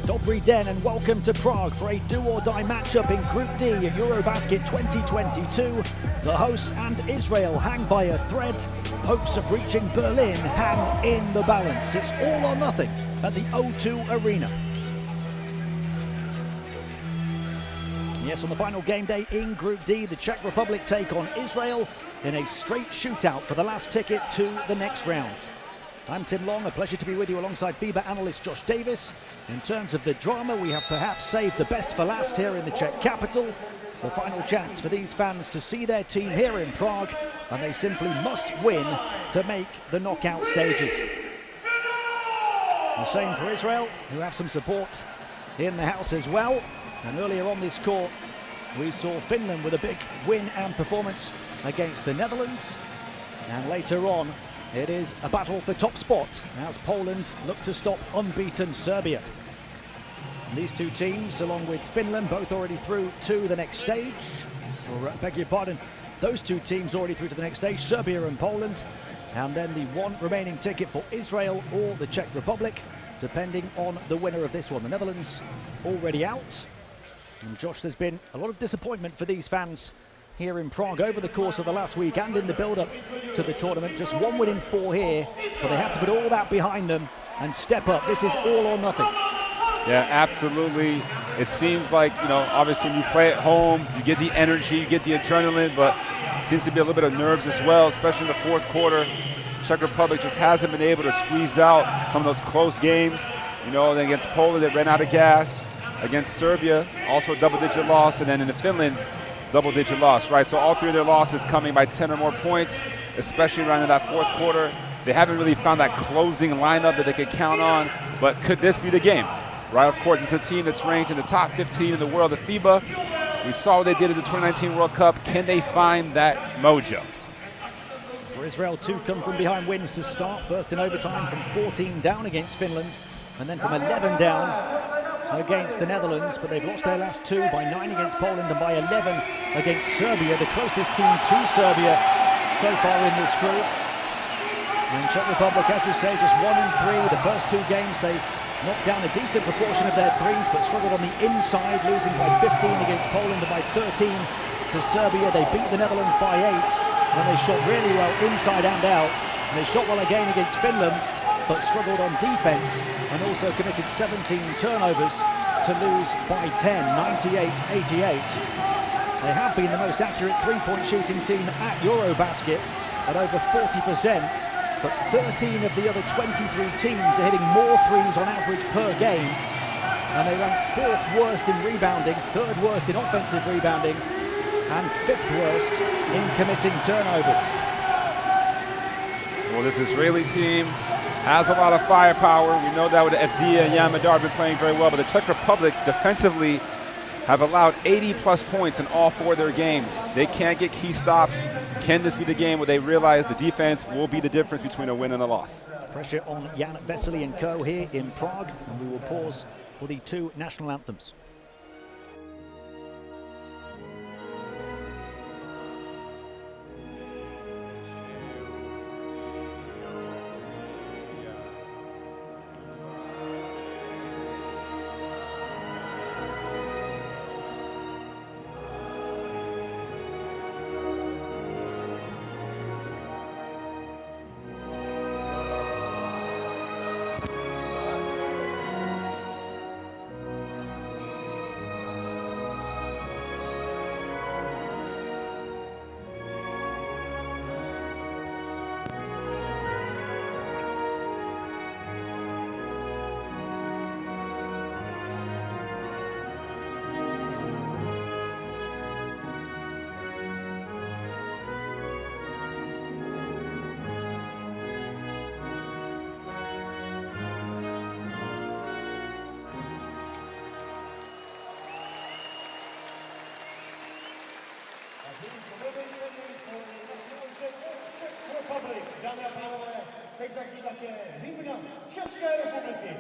Dobry den and welcome to Prague for a do-or-die matchup in Group D of EuroBasket 2022. The hosts and Israel hang by a thread. Hopes of reaching Berlin hang in the balance. It's all or nothing at the O2 Arena. Yes, on the final game day in Group D, the Czech Republic take on Israel in a straight shootout for the last ticket to the next round. I'm Tim Long, a pleasure to be with you alongside FIBA analyst Josh Davis. In terms of the drama, we have perhaps saved the best for last here in the Czech capital. The final chance for these fans to see their team here in Prague, and they simply must win to make the knockout stages. The same for Israel, who have some support in the house as well. And earlier on this court, we saw Finland with a big win and performance against the Netherlands. And later on, it is a battle for top spot as Poland look to stop unbeaten Serbia. And these two teams, along with Finland, both already through to the next stage. Or beg your pardon, those two teams already through to the next stage, Serbia and Poland. And then the one remaining ticket for Israel or the Czech Republic, depending on the winner of this one. The Netherlands already out. And Josh, there's been a lot of disappointment for these fans here in Prague over the course of the last week and in the build-up to the tournament. Just one win in four here, but they have to put all that behind them and step up. This is all or nothing. Yeah, absolutely. It seems like, obviously when you play at home, you get the energy, you get the adrenaline, but it seems to be a little bit of nerves as well, especially in the fourth quarter. Czech Republic just hasn't been able to squeeze out some of those close games. Then against Poland, they ran out of gas. Against Serbia, also double-digit loss, and then in Finland, double-digit loss, right? So all three of their losses coming by 10 or more points, especially around in that fourth quarter. They haven't really found that closing lineup that they could count on, but could this be the game, right? Of course, it's a team that's ranked in the top 15 in the world of FIBA. We saw what they did at the 2019 World Cup. Can they find that mojo? For Israel, two come from behind wins to start. First in overtime from 14 down against Finland, and then from 11 down against the Netherlands, but they've lost their last two by 9 against Poland and by 11 against Serbia, the closest team to Serbia so far in this group. And Czech Republic, as you say, just 1 and 3. The first two games they knocked down a decent proportion of their threes, but struggled on the inside, losing by 15 against Poland and by 13 to Serbia. They beat the Netherlands by 8, and they shot really well inside and out. And they shot well again against Finland, but struggled on defense and also committed 17 turnovers to lose by 10, 98-88. They have been the most accurate three-point shooting team at EuroBasket at over 40%, but 13 of the other 23 teams are hitting more threes on average per game, and they rank 4th worst in rebounding, 3rd worst in offensive rebounding, and 5th worst in committing turnovers. Well, this Israeli team has a lot of firepower. We know that with Avdija and Yamadar have been playing very well, but the Czech Republic defensively have allowed 80-plus points in all 4 of their games. They can't get key stops. Can this be the game where they realize the defense will be the difference between a win and a loss? Pressure on Jan Vesely and co here in Prague, and we will pause for the two national anthems. Czech Republic, dámy a pánové, teď zazní také hymna České republiky.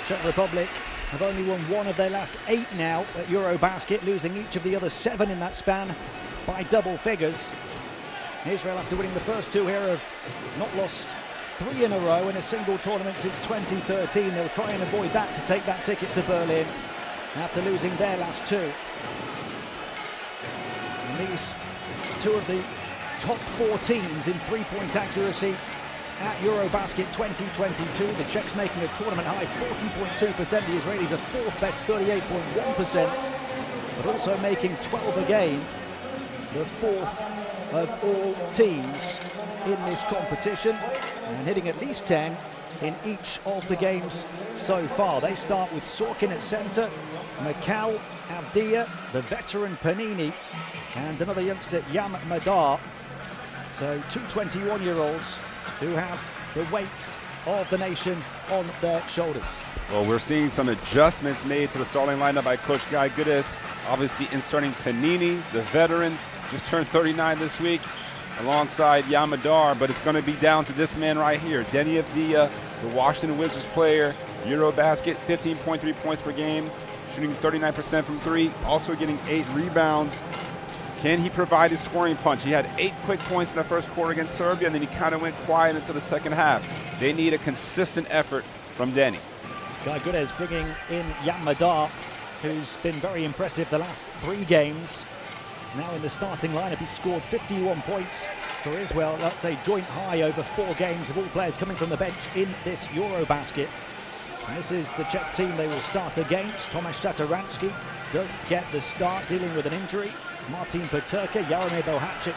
The Czech Republic have only won 1 of their last 8 now at EuroBasket, losing each of the other 7 in that span by double figures. Israel, after winning the first 2 here, have not lost 3 in a row in a single tournament since 2013. They'll try and avoid that to take that ticket to Berlin after losing their last 2. And these 2 of the top 4 teams in three-point accuracy at EuroBasket 2022. The Czechs making a tournament high 40.2%. The Israelis are 4th best, 38.1%, but also making 12 a game, the 4th of all teams in this competition, and hitting at least 10 in each of the games so far. They start with Sorkin at center, Macau, Avdia, the veteran Panini, and another youngster, Yam Madar. So 2 21-year-olds who have the weight of the nation on their shoulders. Well, we're seeing some adjustments made to the starting lineup by Coach Guy Goodes. Obviously inserting Panini, the veteran, just turned 39 this week, alongside Yamadar, but it's going to be down to this man right here, Denny Avdia, the Washington Wizards player, EuroBasket, 15.3 points per game, shooting 39% from 3, also getting 8 rebounds. Can he provide his scoring punch? He had 8 quick points in the first quarter against Serbia, and then he kind of went quiet until the second half. They need a consistent effort from Denny. Guy Goodes bringing in Yamadar, who's been very impressive the last 3 games. Now in the starting lineup, he scored 51 points for Israel. That's a joint high over 4 games of all players coming from the bench in this EuroBasket. And this is the Czech team they will start against. Tomáš Satoransky does get the start, dealing with an injury. Martin Peterka, Jaromír Boháček,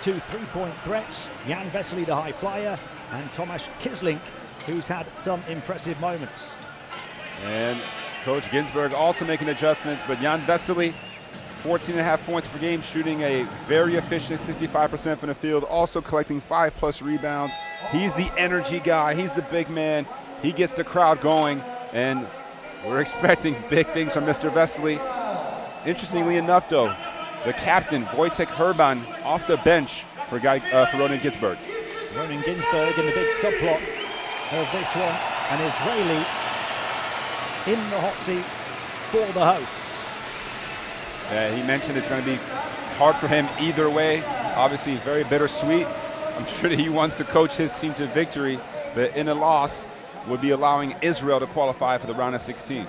2 3-point threats. Jan Vesely, the high flyer, and Tomáš Kislink, who's had some impressive moments. And Coach Ginsburg also making adjustments, but Jan Vesely, 14.5 points per game, shooting a very efficient 65% from the field, also collecting 5+ rebounds. He's the energy guy. He's the big man. He gets the crowd going, and we're expecting big things from Mr. Vesely. Interestingly enough, though, the captain, Wojciech Herban, off the bench for Ronan Ginsburg. Ronan Ginsburg in the big subplot of this one, an Israeli in the hot seat for the hosts. He mentioned it's going to be hard for him either way. Obviously, very bittersweet. I'm sure that he wants to coach his team to victory, but in a loss would be allowing Israel to qualify for the round of 16.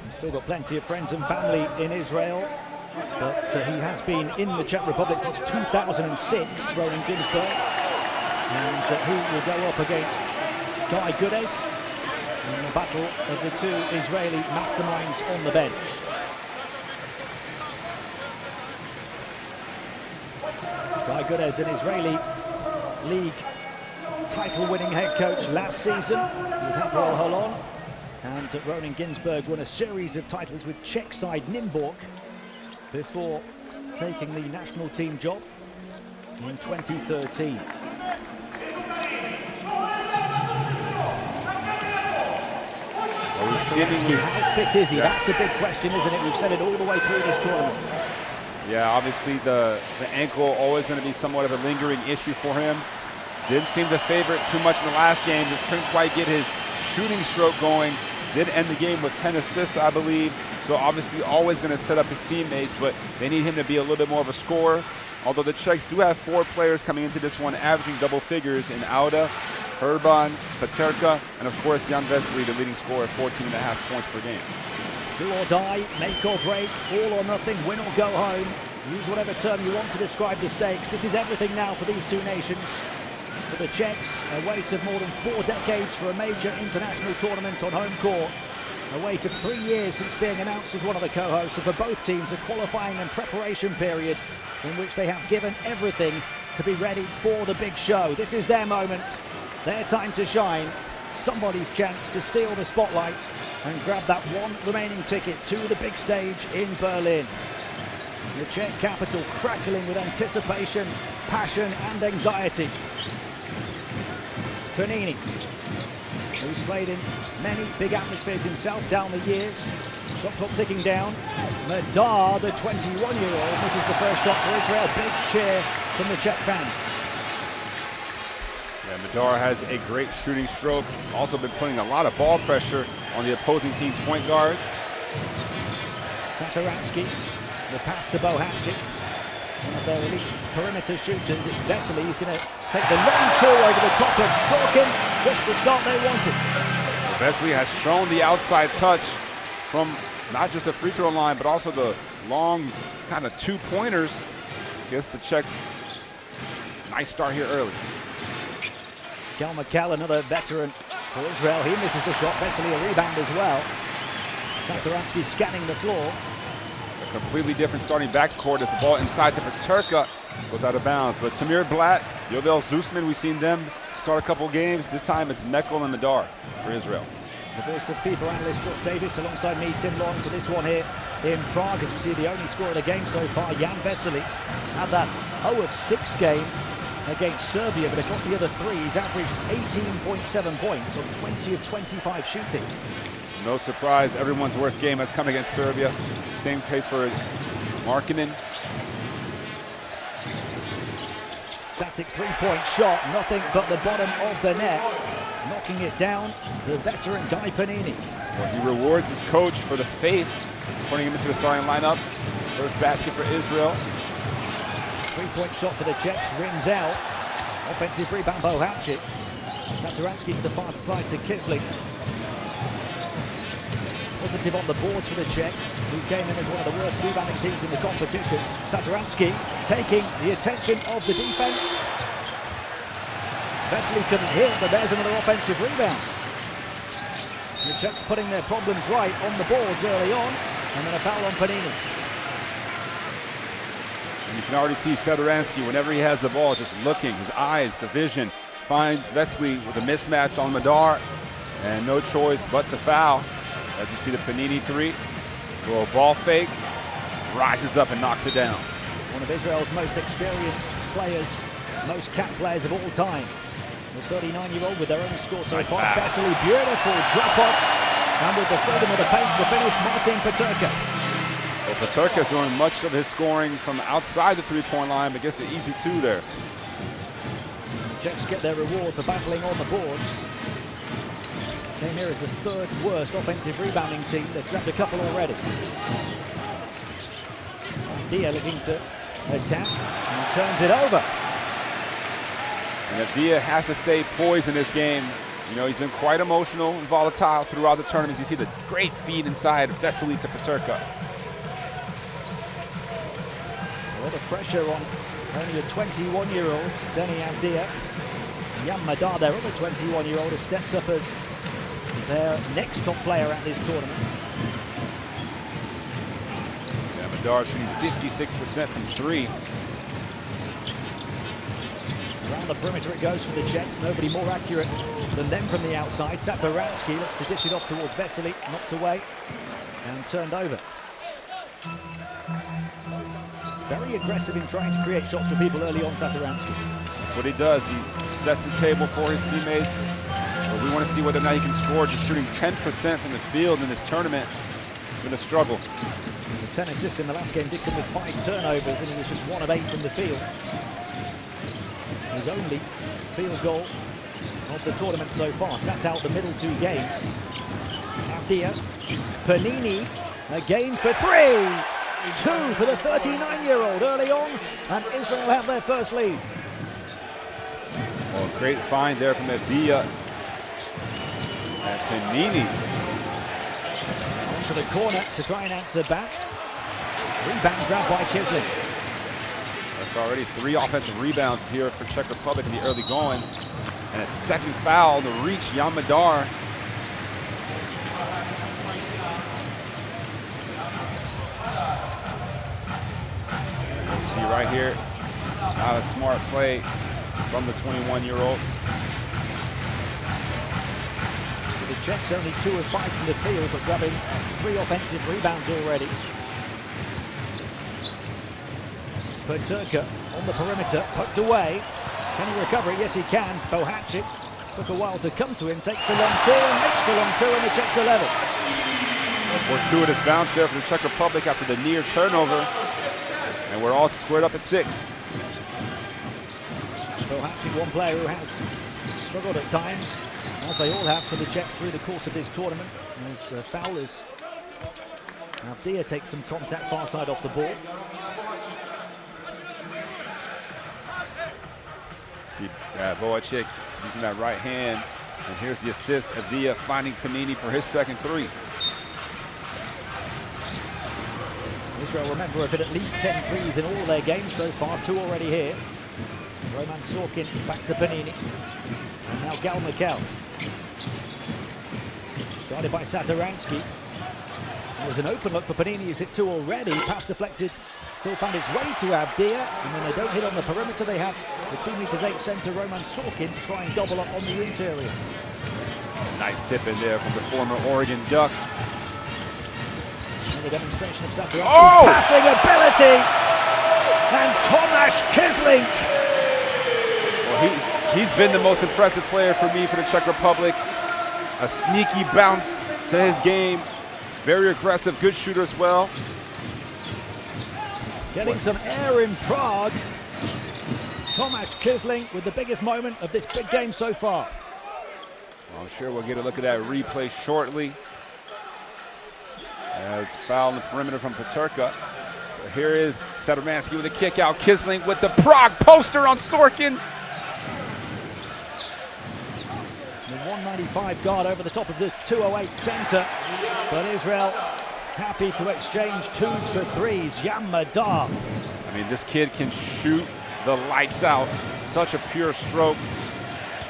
He's still got plenty of friends and family in Israel, but he has been in the Czech Republic since 2006, Ronan Ginsburg, and he will go up against Guy Goodes in the battle of the 2 Israeli masterminds on the bench. Guy Goodes, an Israeli league title-winning head coach last season with Hapoel Holon, and Ronan Ginsburg won a series of titles with Czech side Nymburk before taking the national team job in 2013. How fit is he? That's the big question, isn't it? We've said it all the way through this tournament. Yeah, obviously the ankle always going to be somewhat of a lingering issue for him. Didn't seem to favor it too much in the last game. Just couldn't quite get his shooting stroke going. Did end the game with 10 assists, I believe. So obviously always going to set up his teammates, but they need him to be a little bit more of a scorer. Although the Czechs do have 4 players coming into this one averaging double figures in Auda, Herban, Peterka, and of course Jan Vesely, the leading scorer at 14.5 points per game. Do or die, make or break, all or nothing, win or go home. Use whatever term you want to describe the stakes. This is everything now for these 2 nations. For the Czechs, a wait of more than 4 decades for a major international tournament on home court. A wait of 3 years since being announced as one of the co-hosts. And for both teams, a qualifying and preparation period in which they have given everything to be ready for the big show. This is their moment, their time to shine. Somebody's chance to steal the spotlight and grab that 1 remaining ticket to the big stage in Berlin. The Czech capital crackling with anticipation, passion and anxiety. Panini, who's played in many big atmospheres himself down the years. Shot clock ticking down. Madar, the 21-year-old, misses the first shot for Israel. Big cheer from the Czech fans. Yeah, Madar has a great shooting stroke. Also been putting a lot of ball pressure on the opposing team's point guard. Satoransky, the pass to Bohancic. One of their elite perimeter shooters. It's Vesely. He's going to take the long two over the top of Sorkin. Just the start they wanted. Vesely has shown the outside touch from not just the free throw line, but also the long kind of two-pointers. Gets the Czech. Nice start here early. Kel McCall, another veteran for Israel. He misses the shot. Vesely a rebound as well. Satoransky scanning the floor. A completely different starting backcourt as the ball inside to Peterka goes out of bounds. But Tamir Blatt, Yovel Zusman, we've seen them start a couple games. This time it's Meckel and Madar for Israel. The voice of FIBA analyst Josh Davis alongside me, Tim Long, for this one here in Prague. As we see the only score of the game so far, Jan Vesely had that 0 of 6 game against Serbia, but across the other three, he's averaged 18.7 points on 20 of 25 shooting. No surprise, everyone's worst game has come against Serbia. Same case for Markkanen. Static three-point shot, nothing but the bottom of the net. Knocking it down, the veteran Guy Panini. Well, he rewards his coach for the faith, putting him into the starting lineup. First basket for Israel. Three-point shot for the Czechs, rings out. Offensive rebound, Bohancic. Satoransky to the far side to Kisling. Positive on the boards for the Czechs, who came in as one of the worst rebounding teams in the competition. Satoransky taking the attention of the defense. Vesely couldn't hit, but there's another offensive rebound. The Czechs putting their problems right on the boards early on, and then a foul on Panini. And you can already see Satoransky, whenever he has the ball, just looking, his eyes, the vision, finds Vesely with a mismatch on Madar, and no choice but to foul. As you see the Panini three, little ball fake, rises up and knocks it down. One of Israel's most experienced players, most capped players of all time. The 39-year-old with their own score so far. Vesely, beautiful drop off, and with the freedom of the paint to finish, Martin Peterka. Well, Peterka is doing much of his scoring from outside the three-point line, but gets the easy two there. Czechs get their reward for battling on the boards. Came here as the third worst offensive rebounding team. They've grabbed a couple already. Dia looking to attack and turns it over. And Dia has to stay poised in this game. You know, he's been quite emotional and volatile throughout the tournaments. You see the great feed inside Vesely to Peterka. A lot of pressure on only a 21-year-old, Denny Avdia. Jan Madar, their other 21-year-old, has stepped up as their next top player at this tournament. Yeah, Madar shooting 56% from three. Around the perimeter it goes for the Czechs. Nobody more accurate than them from the outside. Satoransky looks to dish it off towards Vesely, knocked away and turned over. Very aggressive in trying to create shots for people early on, Satoransky. That's what he does. He sets the table for his teammates. But we want to see whether or not he can score. Just shooting 10% from the field in this tournament. It's been a struggle. The 10 assists in the last game did come with 5 turnovers, and he was just 1 of 8 from the field. His only field goal of the tournament so far. Sat out the middle 2 games. Avdia, Panini, again for 3. 2 for the 39-year-old early on, and Israel have their first lead. Well, great find there from Avdia. And Panini. Onto the corner to try and answer back. Rebound grab by Kisling. That's already 3 offensive rebounds here for Czech Republic in the early going. And a second foul to reach Jan Madar. See right here, not a smart play from the 21-year-old. So the Czechs only 2 of 5 from the field, but grabbing 3 offensive rebounds already. Peterka on the perimeter, poked away. Can he recover it? Yes, he can. Bohancic took a while to come to him, takes the long 2 and makes the long 2, and the Czechs are level. Fortuitous bounce there for the Czech Republic after the near turnover. And we're all squared up at 6. Bohancic, one player who has struggled at times, as they all have for the Czechs through the course of this tournament. As foulers. Avdia takes some contact far side off the ball. See Boacek using that right hand. And here's the assist. Avdia finding Panini for his second three. Israel, remember, have hit at least 10 threes in all their games so far, 2 already here. Roman Sorkin back to Panini. And now Gal Mikel. Guarded by Satoransky. There was an open look for Panini, who's hit 2 already. Pass deflected, still found its way to Avdia. And when they don't hit on the perimeter, they have the 2'8" center Roman Sorkin to try and gobble up on the interior. Nice tip in there from the former Oregon Duck. And the demonstration of Satoransky's passing ability. And Tomáš Kislink. Well, he's been the most impressive player for me for the Czech Republic. A sneaky bounce to his game. Very aggressive, good shooter as well. Getting some air in Prague. Tomáš Kislink with the biggest moment of this big game so far. I'm sure we'll get a look at that replay shortly. As foul on the perimeter from Peterka. But here is Satoransky with a kick out. Kislink with the Prague poster on Sorkin. The 195 guard over the top of this 208 center. But Israel happy to exchange 2s for 3s. Jan Madar. I mean, this kid can shoot the lights out. Such a pure stroke.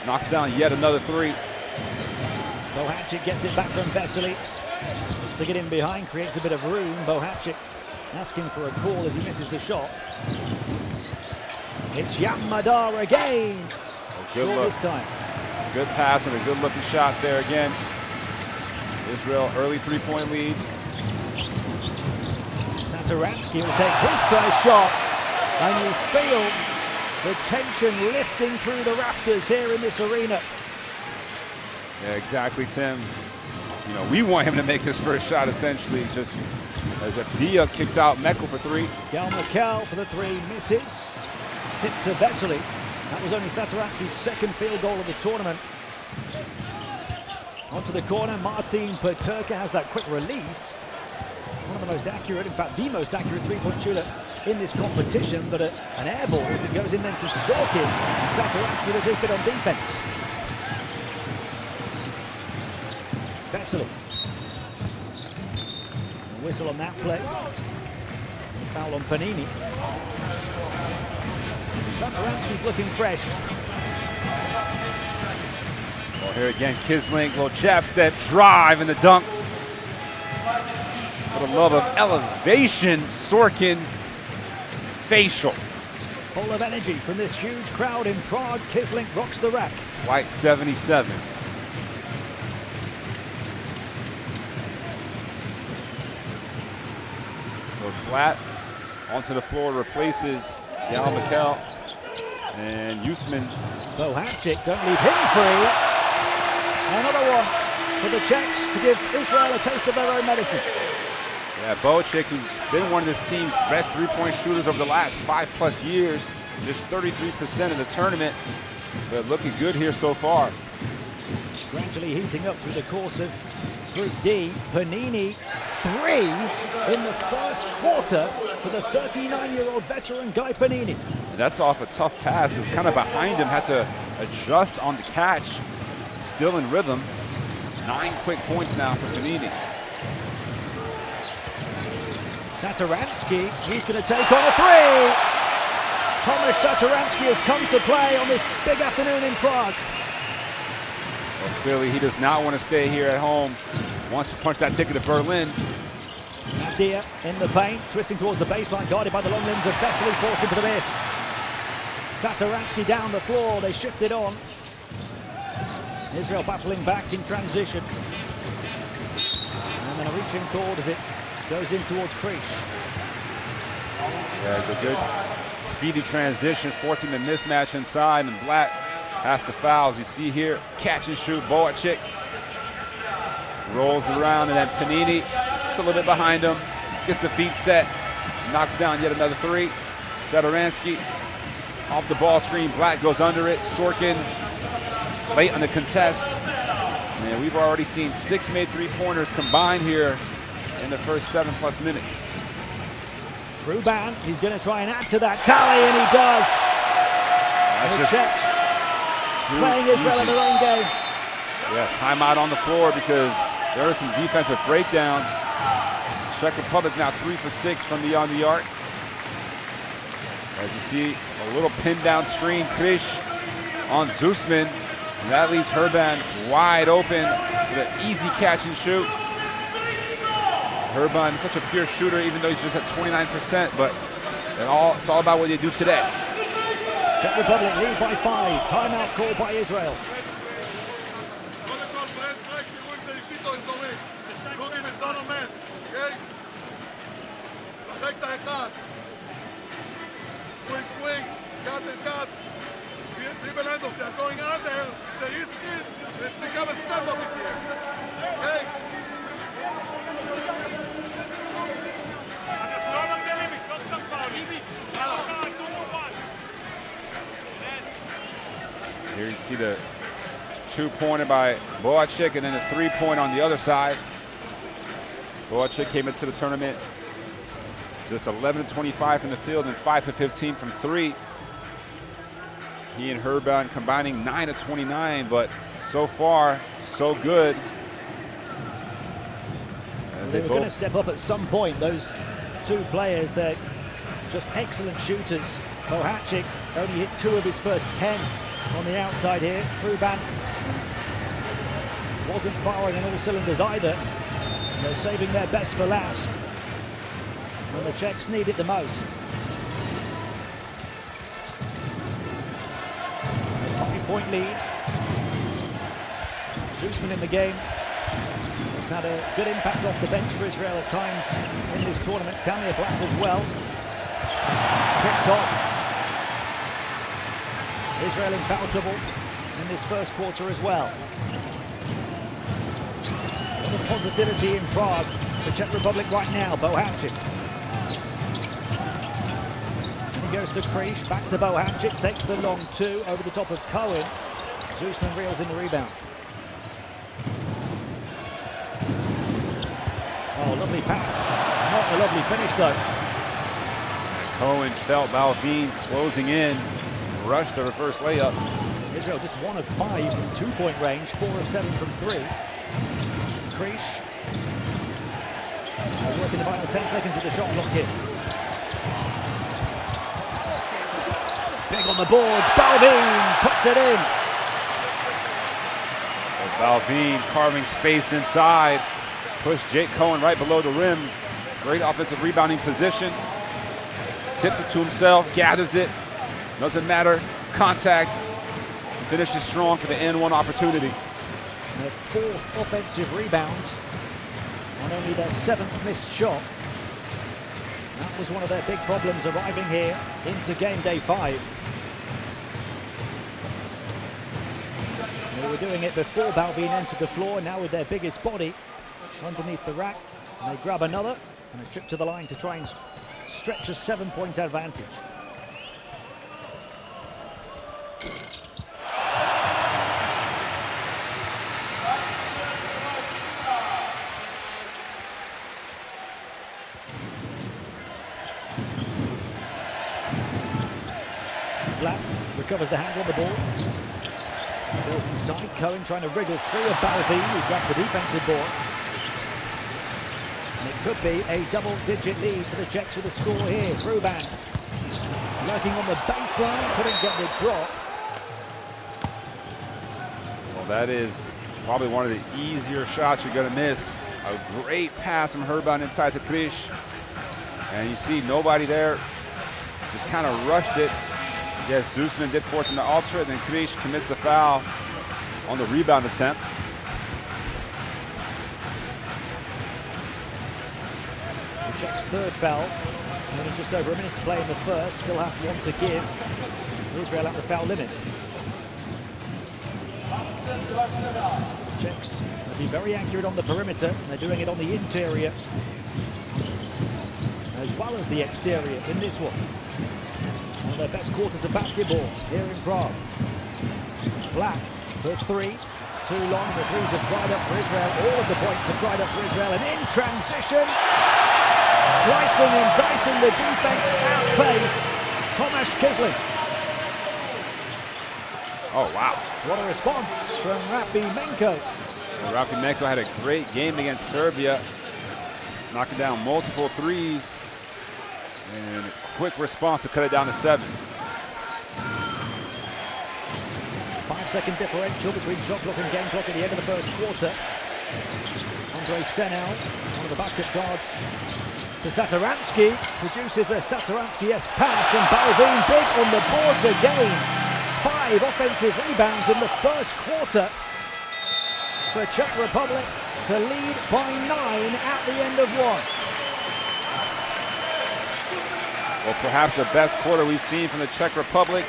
Knocks down yet another 3. Bohacek gets it back from Vesely. Just to get in behind, creates a bit of room. Bohacek asking for a call as he misses the shot. It's Jan Madar again. Good Short look. this time. Good pass and a good looking shot there again. Israel early 3-point lead. Satoransky will take his first shot. And you feel the tension lifting through the rafters here in this arena. Yeah, exactly, Tim. You know, we want him to make his first shot, essentially, just as Avdia kicks out Meckel for 3. Gal Mikel for the 3, misses. Tip to Vesely. That was only Satoransky's second field goal of the tournament. Onto the corner, Martin Peterka has that quick release. One of the most accurate, in fact, the most accurate 3-point shooter in this competition, but an air ball as it goes in then to Sorkin. And Satoransky does his bit on defense. Vesely. A whistle on that play. Foul on Panini. Satoransky's looking fresh. Well, here again, Kislink, little jab step, drive, and the dunk. For the love of elevation, Sorkin, facial. Full of energy from this huge crowd in Prague. Kislink rocks the rack. White 77. So Flat onto the floor, replaces Gal Mikel. And Usman. Bohacek, don't leave him free. Another one for the Czechs to give Israel a taste of their own medicine. Yeah, Bohacek, who's been one of this team's best 3-point shooters over the last 5+ years. Just 33% of the tournament, but looking good here so far. Gradually heating up through the course of Group D. Panini 3 in the first quarter for the 39-year-old veteran Guy Panini. And that's off a tough pass. It's kind of behind him, had to adjust on the catch. Still in rhythm. 9 quick points now for Panini. Satoransky, he's going to take on a 3. Tomáš Satoransky has come to play on this big afternoon in Prague. Well, clearly he does not want to stay here at home. Wants to punch that ticket to Berlin. Avdia in the paint, twisting towards the baseline, guarded by the long limbs of Vesely, forced into the miss. Satoransky down the floor, they shift it on. Israel battling back in transition. And then a reaching forward as it goes in towards Krish. Yeah, the good speedy transition, forcing the mismatch inside, and Black has to foul. As you see here, catch and shoot. Boacek rolls around, and then Panini just a little bit behind him, gets the feet set, knocks down yet another 3. Satoransky off the ball screen. Black goes under it. Sorkin late on the contest. And we've already seen 6 made three-pointers combined here in the first 7+ minutes. Ruban, he's going to try and add to that tally, and he does. The Czechs playing Israel in their own game. Yeah, timeout on the floor because there are some defensive breakdowns. Czech Republic now 3 for 6 from beyond the arc. As you see, a little pin down screen, Krish on Zusman. And that leaves Herban wide open with an easy catch and shoot. Herban is such a pure shooter, even though he's just at 29%, but it's all about what they do today. Czech Republic lead by 5. Timeout called by Israel. They're going out there. It's a risky. Let's take a step up with this. Okay? Here you see the 2-pointer by Boacek and then a 3-point on the other side. Boacek came into the tournament just 11-25 from the field and 5-15 from 3. He and Herban combining 9-29, but so far, so good. They were going to step up at some point. Those two players, they're just excellent shooters. Boacek only hit 2 of his first 10 on the outside here. Ruban wasn't firing on all cylinders either. They're saving their best for last when the Czechs need it the most. A 5-point lead. Zusman in the game. Has had a good impact off the bench for Israel at times in this tournament. Tamir Blatt as well. Picked off. Israel in foul trouble in this first quarter as well. A lot of positivity in Prague. The Czech Republic right now, Boacek. He goes to Krish, back to Boacek, takes the long 2 over the top of Cohen. Zusman reels in the rebound. Oh, lovely pass. Not a lovely finish though. Cohen felt Balvin closing in, rushed the reverse layup. Israel just 1 of 5 from 2-point range, 4 of 7 from 3. Krish. Working the final 10 seconds of the shot clock here. Big on the boards, Balvin puts it in. Balvin carving space inside. Pushed Jake Cohen right below the rim. Great offensive rebounding position. Tips it to himself, gathers it. Doesn't matter, contact. Finishes strong for the N1 opportunity. Their 4th offensive rebound on only their 7th missed shot. That was one of their big problems arriving here into game day 5. They were doing it before Balvin entered the floor, now with their biggest body underneath the rack. And they grab another and a trip to the line to try and stretch a 7-point advantage. Blatt recovers the handle on the ball. Goes inside, Cohen trying to wriggle free of Balvin, who grabs the defensive board. And it could be a double-digit lead for the Czechs with a score here. Ruban lurking on the baseline, couldn't get the drop. Well, that is probably one of the easier shots you're going to miss. A great pass from Herban inside to Krish. And you see nobody there, just kind of rushed it. Yes, Zusman did force him to alter it, then Krish commits the foul on the rebound attempt. The Czechs' 3rd foul. Only just over a minute to play in the first. Still have 1 to give. Israel at the foul limit. The Czechs will be very accurate on the perimeter. And they're doing it on the interior as well as the exterior in this one. One of their best quarters of basketball here in Prague. Black for three. Too long, the threes have dried up for Israel. All of the points have dried up for Israel. And in transition, slicing and dicing the defense at pace, Tomasz Kisling. Oh, wow. What a response from Rafimenko. Well, Rafimenko had a great game against Serbia, knocking down multiple threes, and a quick response to cut it down to 7. 5-second differential between shot clock and game clock at the end of the first quarter. Andrei Senel, one of the backup guards, to Satoransky, produces a Satoransky-esque pass, and Balvin big on the boards again. 5 offensive rebounds in the first quarter for Czech Republic to lead by 9 at the end of 1. Well, perhaps the best quarter we've seen from the Czech Republic.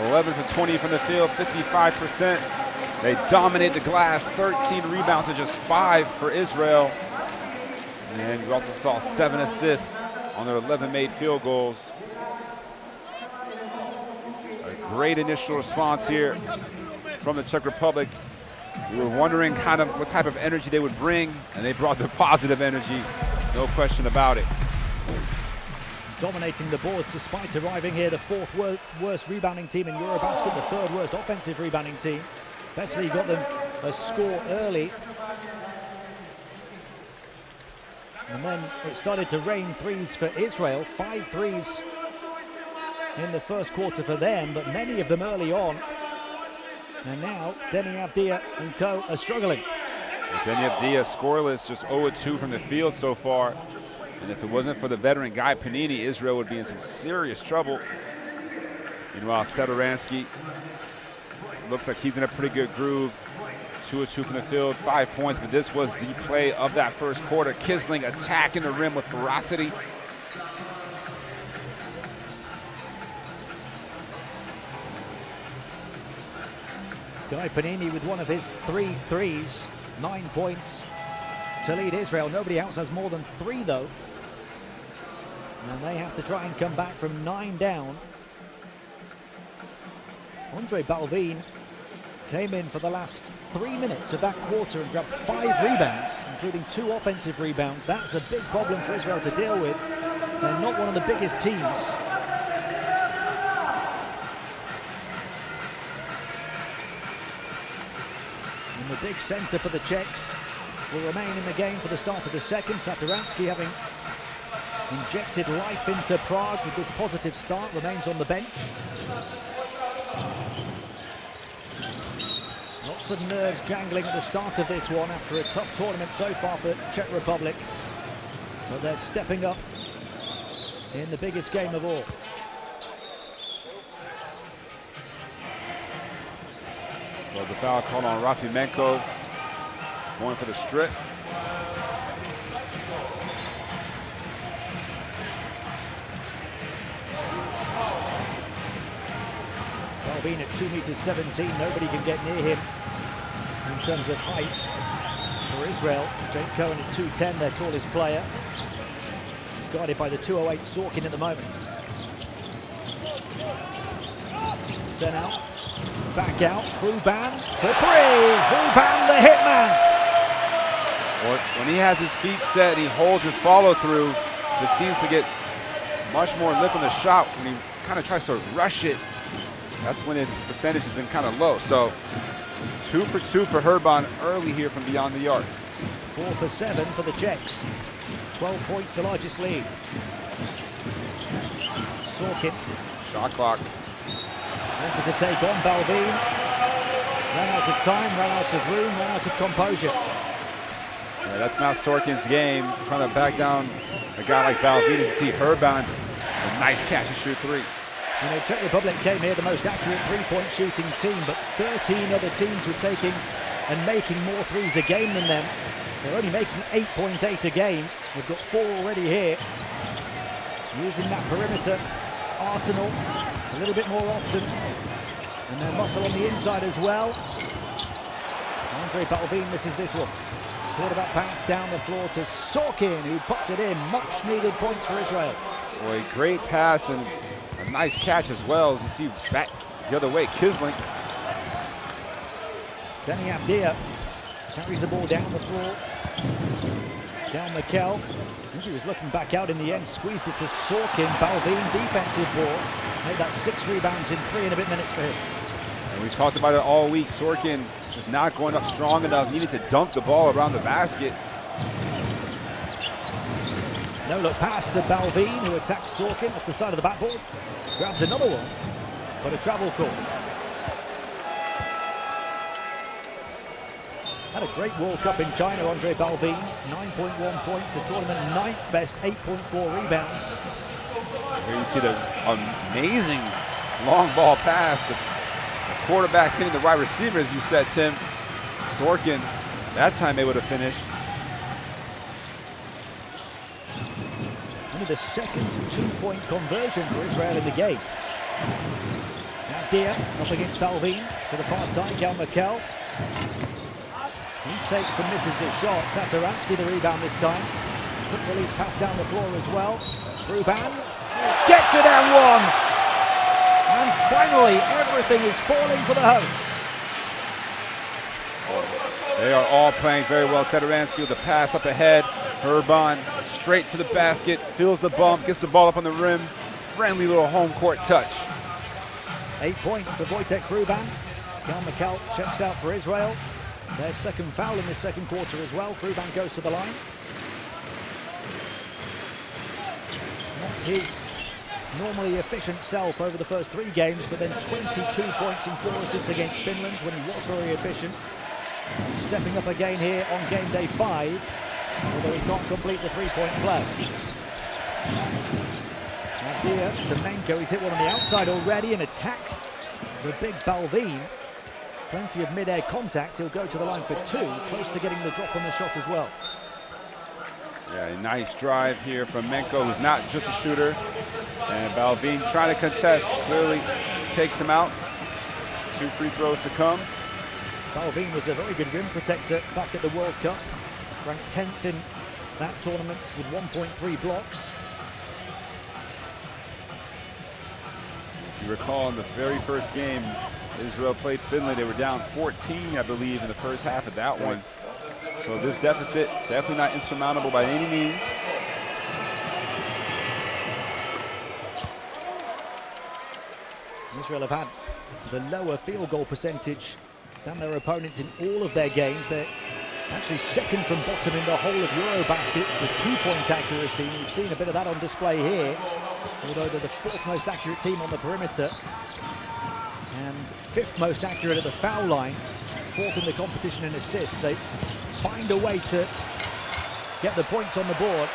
11 for 20 from the field, 55%. They dominate the glass, 13 rebounds to just 5 for Israel. And we also saw 7 assists on their 11 made field goals. A great initial response here from the Czech Republic. We were wondering kind of what type of energy they would bring, and they brought the positive energy, no question about it. Dominating the boards despite arriving here, the 4th worst rebounding team in EuroBasket, the 3rd worst offensive rebounding team. Besley got them a score early. And then it started to rain threes for Israel, 5 threes in the first quarter for them, but many of them early on. And now Deni Avdija and co are struggling. Deni Avdija scoreless, just 0-2 from the field so far. And if it wasn't for the veteran Guy Panini, Israel would be in some serious trouble. Meanwhile, Satoransky looks like he's in a pretty good groove. 2-2 from the field, 5 points, but this was the play of that first quarter. Kisling attacking the rim with ferocity. Guy Panini with one of his 3 threes, 9 points to lead Israel. Nobody else has more than 3 though. And they have to try and come back from 9 down. Andre Balvin came in for the last 3 minutes of that quarter and grabbed 5 rebounds, including 2 offensive rebounds. That's a big problem for Israel to deal with. They're not one of the biggest teams. And the big center for the Czechs will remain in the game for the start of the second. Satoransky, having injected life into Prague with this positive start, remains on the bench. Lots of nerves jangling at the start of this one after a tough tournament so far for Czech Republic. But they're stepping up in the biggest game of all. So the foul called on Rafimenko, going for the strip. Balvin at 2'17", nobody can get near him in terms of height for Israel. Jake Cohen at 2'10", their tallest player. He's guarded by the 208 Sorkin at the moment. Sent out, back out, Ruban for 3! Ruban the hitman! When he has his feet set, he holds his follow-through. Just seems to get much more lip on the shot. When he kind of tries to rush it, that's when its percentage has been kind of low. So 2 for 2 for Herban early here from beyond the arc. 4 for 7 for the Czechs. 12 points, the largest lead. Sorkin. Shot clock. Wanted to take on Balvin. Ran out of time, ran out of room, ran out of composure. Yeah, that's not Sorkin's game. Trying to back down a guy like Balvin. You see Herban, a nice catch and shoot 3. You know, Czech Republic came here the most accurate three-point shooting team, but 13 other teams were taking and making more threes a game than them. They're only making 8.8 a game. We've got 4 already here. Using that perimeter arsenal a little bit more often. And their muscle on the inside as well. Andre Balvin misses this one. Quarterback pass down the floor to Sorkin, who puts it in. Much needed points for Israel. Boy, great pass and a nice catch as well. As you see back the other way, Kisling. Danny Avdia carries the ball down the floor. Down Mikel. I think he was looking back out in the end, squeezed it to Sorkin. Balvin, defensive ball. Made that 6 rebounds in 3 and a bit minutes for him. And we talked about it all week. Sorkin just not going up strong enough, needed to dunk the ball around the basket. No look pass to Balvin, who attacks Sorkin off the side of the backboard. Grabs another one, but a travel call. Had a great World Cup in China, Andre Balvin. 9.1 points, a tournament 9th best, 8.4 rebounds. Here you see the amazing long ball pass. The quarterback hitting the wide receiver, as you said, Tim. Sorkin, that time able to finish. Only the second 2-point conversion for Israel in the game. Avdia up against Balvin to the far side, Gal Mikel. He takes and misses the shot. Satoransky the rebound this time. Quick release pass down the floor as well. Ruban gets it and one. And finally, everything is falling for the hosts. They are all playing very well. Satoransky with the pass up ahead. Urban straight to the basket, feels the bump, gets the ball up on the rim. Friendly little home court touch. 8 points for Wojtek Ruban. Gal Mikel checks out for Israel. Their second foul in this second quarter as well. Ruban goes to the line. Not his normally efficient self over the first 3 games, but then 22 points and 4 assists against Finland when he was very efficient. Stepping up again here on game day 5, although he can't complete the 3-point play. Avdia to Menko, he's hit one on the outside already and attacks the big Balvin. Plenty of mid-air contact, he'll go to the line for 2, close to getting the drop on the shot as well. Yeah, a nice drive here from Menko, who's not just a shooter. And Balvin trying to contest, clearly takes him out. 2 free throws to come. Balvin was a very good rim protector back at the World Cup. Ranked 10th in that tournament with 1.3 blocks. If you recall in the very first game, Israel played Finland. They were down 14, I believe, in the first half of that one. So this deficit, definitely not insurmountable by any means. Israel have had the lower field goal percentage than their opponents in all of their games. They're actually second from bottom in the whole of EuroBasket for 2-point accuracy. We've seen a bit of that on display here, although they're the 4th most accurate team on the perimeter and 5th most accurate at the foul line, 4th in the competition in assists. They find a way to get the points on the board,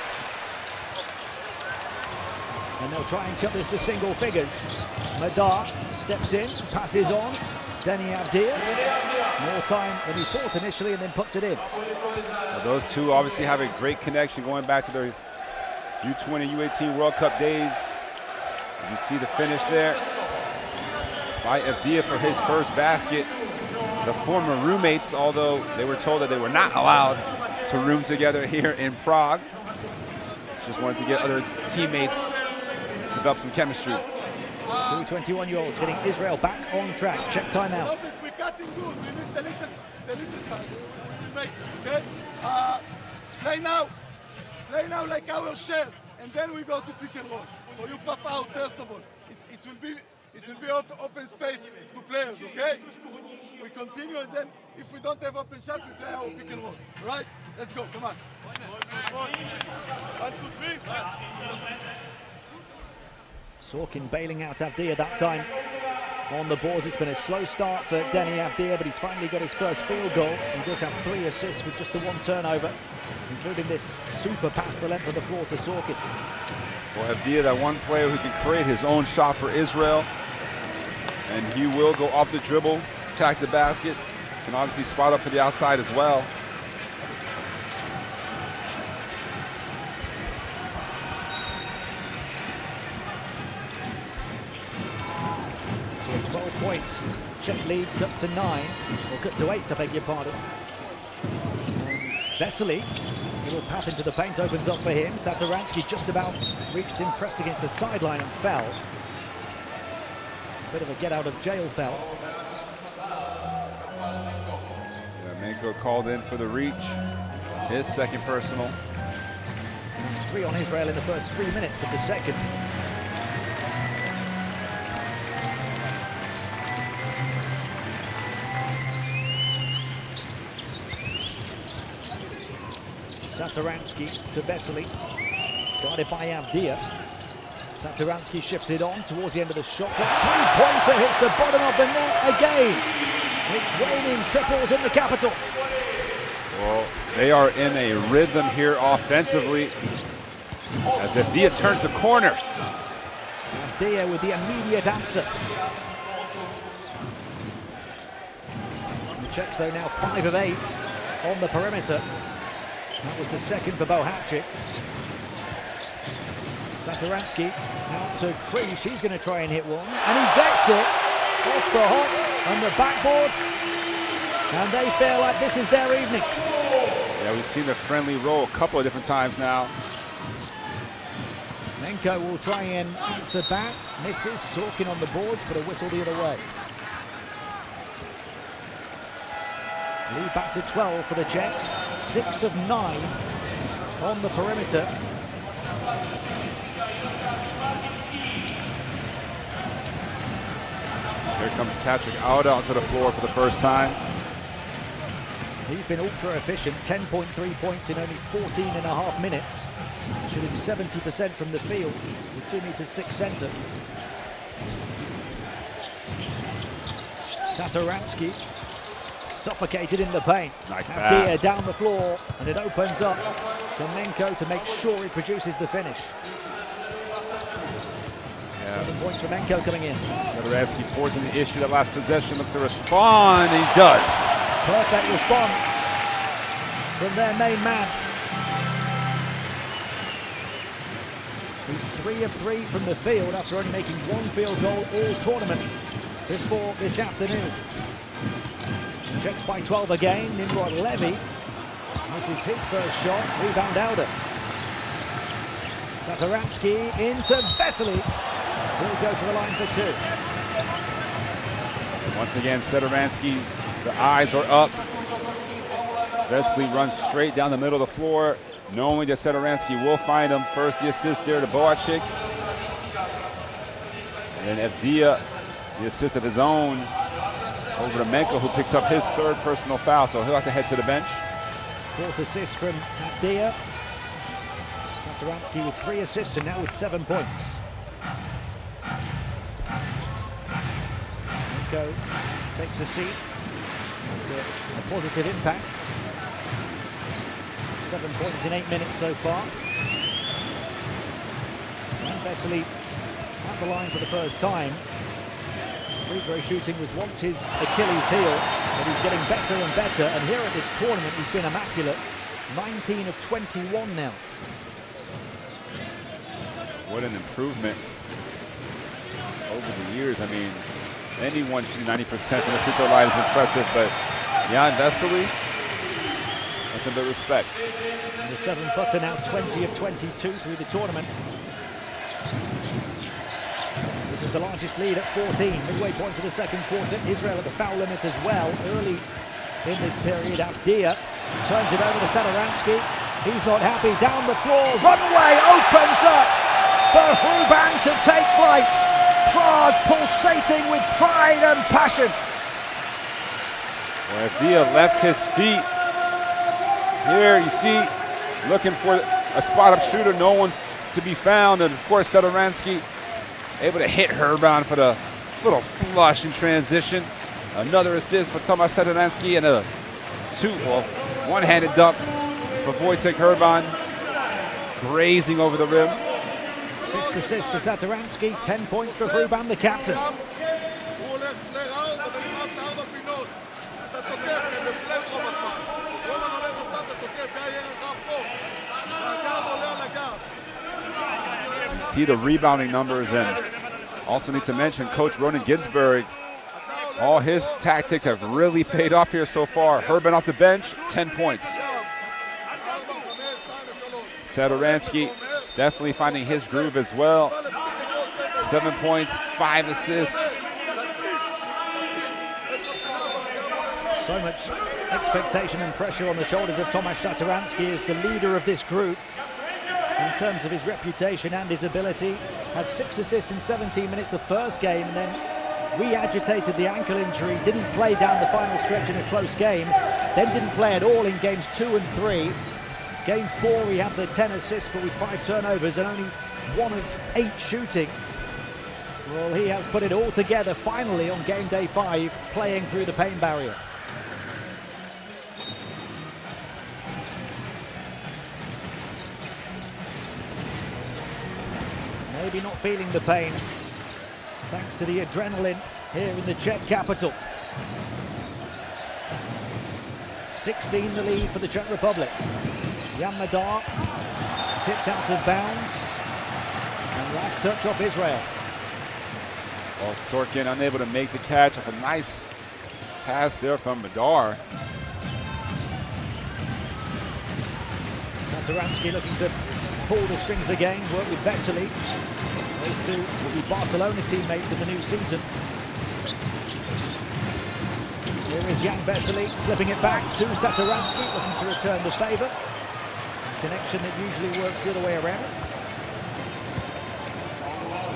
and they'll try and cut this to single figures. Madar steps in, passes on. Danny Avdia, more time than he thought initially, and then puts it in. Well, those two obviously have a great connection going back to their U20, U18 World Cup days. As you see the finish there by Avdia for his first basket. The former roommates, although they were told that they were not allowed to room together here in Prague. Just wanted to get other teammates, develop some chemistry. 2 21-year-olds getting Israel back on track. Check timeout. Offense, we're cutting good. We missed the little side. Okay? Play now like our shell, and then we go to pick and roll. So you pop out first of all. It will be open space to players. Okay? We continue, and then if we don't have open shot, we play our pick and roll. All right? Let's go. Come on. 1, 2, 3. Sorkin bailing out Avdia that time on the boards. It's been a slow start for Danny Avdia, but he's finally got his first field goal. He does have 3 assists with just the 1 turnover, including this super pass the length of the floor to Sorkin. Well, Avdia, that one player who can create his own shot for Israel, and he will go off the dribble, attack the basket, can obviously spot up to the outside as well. So a 12-point Czech lead cut to 9, or cut to 8, I beg your pardon. And Vesely, little path into the paint opens up for him. Satoransky just about reached him, pressed against the sideline and fell. Bit of a get out of jail foul. Menko called in for the reach. His second personal. There's 3 on Israel in the first 3 minutes of the second. Satoransky to Vesely, guarded by Avdia. Satoransky shifts it on towards the end of the shot. The three-pointer hits the bottom of the net again. It's raining triples in the capital. Well, they are in a rhythm here offensively as Avdia turns the corner. Avdia with the immediate answer. The Czechs, though, now 5 of 8 on the perimeter. That was the second for Bohacic. Satoransky out to Krish. He's going to try and hit one. And he gets it off the hop on the backboards. And they feel like this is their evening. Yeah, we've seen the friendly roll a couple of different times now. Menko will try and answer back. Misses. Sorkin on the boards, but a whistle the other way. Lead back to 12 for the Czechs. 6 of 9 on the perimeter. Here comes Patrick Auda onto the floor for the first time. He's been ultra efficient, 10.3 points in only 14.5 minutes. Shooting 70% from the field, the 2'6" center. Satoransky suffocated in the paint. Nice Avdia pass. down the floor, and it opens up for Menko to make sure he produces the finish. 7 points for Menko coming in. Satoransky forcing the issue. That last possession, looks to respond, and he does. Perfect response from their main man. He's 3 of 3 from the field after only making 1 field goal all tournament before this afternoon. Czechs by 12 again. Nimrod Levy. This is his first shot. Rebound Auda. Satoransky into Vesely. He'll go to the line for 2. And once again, Satoransky, the eyes are up. Vesely runs straight down the middle of the floor, knowing that Satoransky will find him. First the assist there to Bohacic. And then Avdia, the assist of his own, over to Menko, who picks up his 3rd personal foul, so he'll have to head to the bench. 4th assist from Avdia. Satoransky with 3 assists and now with 7 points. Menko takes a seat. A positive impact. 7 points in 8 minutes so far. And Vesely at the line for the first time. Free throw shooting was once his Achilles heel, but he's getting better and better. And here at this tournament, he's been immaculate. 19 of 21 now. What an improvement over the years. I mean, anyone shooting 90% from the free throw line is impressive, but Jan Vesely, nothing but respect. And the 7-footer now 20 of 22 through the tournament. This is the largest lead at 14, midway point to the second quarter. Israel at the foul limit as well. Early in this period, Avdia turns it over to Satoransky. He's not happy, down the floor, runway opens up for Ruban to take flight. Prague pulsating with pride and passion. Well, Avdia left his feet. Here you see, looking for a spot-up shooter, no one to be found, and of course Satoransky able to hit Herban for the little flush in transition. Another assist for Tomasz Satoransky and a one-handed dunk for Wojciech Herban, grazing over the rim. 5th assist for Satoransky, 10 points for Ruban, the captain. See the rebounding numbers, and also need to mention Coach Ronan Ginsburg. All his tactics have really paid off here so far. Herban off the bench, 10 points. Satoransky definitely finding his groove as well. 7 points, 5 assists. So much expectation and pressure on the shoulders of Tomasz Satoransky as the leader of this group in terms of his reputation and his ability. Had 6 assists in 17 minutes the first game, and then re-agitated the ankle injury, didn't play down the final stretch in a close game, then didn't play at all in games 2 and 3. Game 4 he had the 10 assists but with 5 turnovers and only 1 of 8 shooting. Well, he has put it all together finally on game day 5, playing through the pain barrier. Maybe not feeling the pain, thanks to the adrenaline here in the Czech capital. 16 the lead for the Czech Republic. Jan Madar tipped out of bounds, and last touch off Israel. Well, Sorkin unable to make the catch off a nice pass there from Madar. Satoransky looking to pull the strings again, work with Vesely. Those two will be Barcelona teammates in the new season. Here is Jan Vesely slipping it back to Satoransky, looking to return the favour. Connection that usually works the other way around.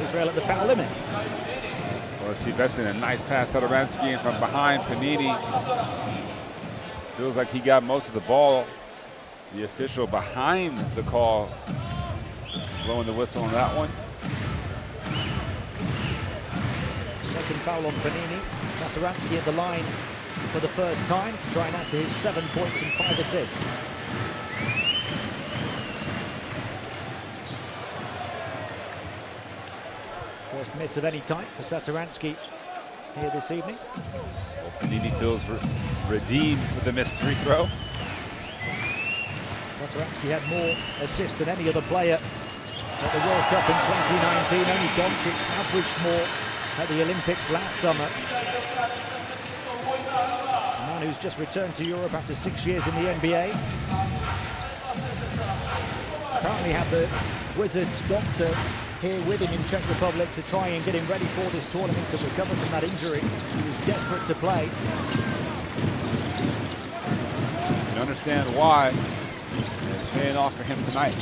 Israel at the foul limit. Well, let's see Vesely in a nice pass. Satoransky, and from behind Panini. Feels like he got most of the ball. The official behind the call blowing the whistle on that one. Second foul on Panini. Satoransky at the line for the first time to try and add to his 7 points and 5 assists. First miss of any type for Satoransky here this evening. Well, Panini feels redeemed with the missed free throw. Satoransky had more assists than any other player at the World Cup in 2019. Only Doncic averaged more at the Olympics last summer. A man who's just returned to Europe after 6 years in the NBA. Apparently had the Wizards doctor here with him in Czech Republic to try and get him ready for this tournament to recover from that injury. He was desperate to play. You understand why it's paying off for him tonight.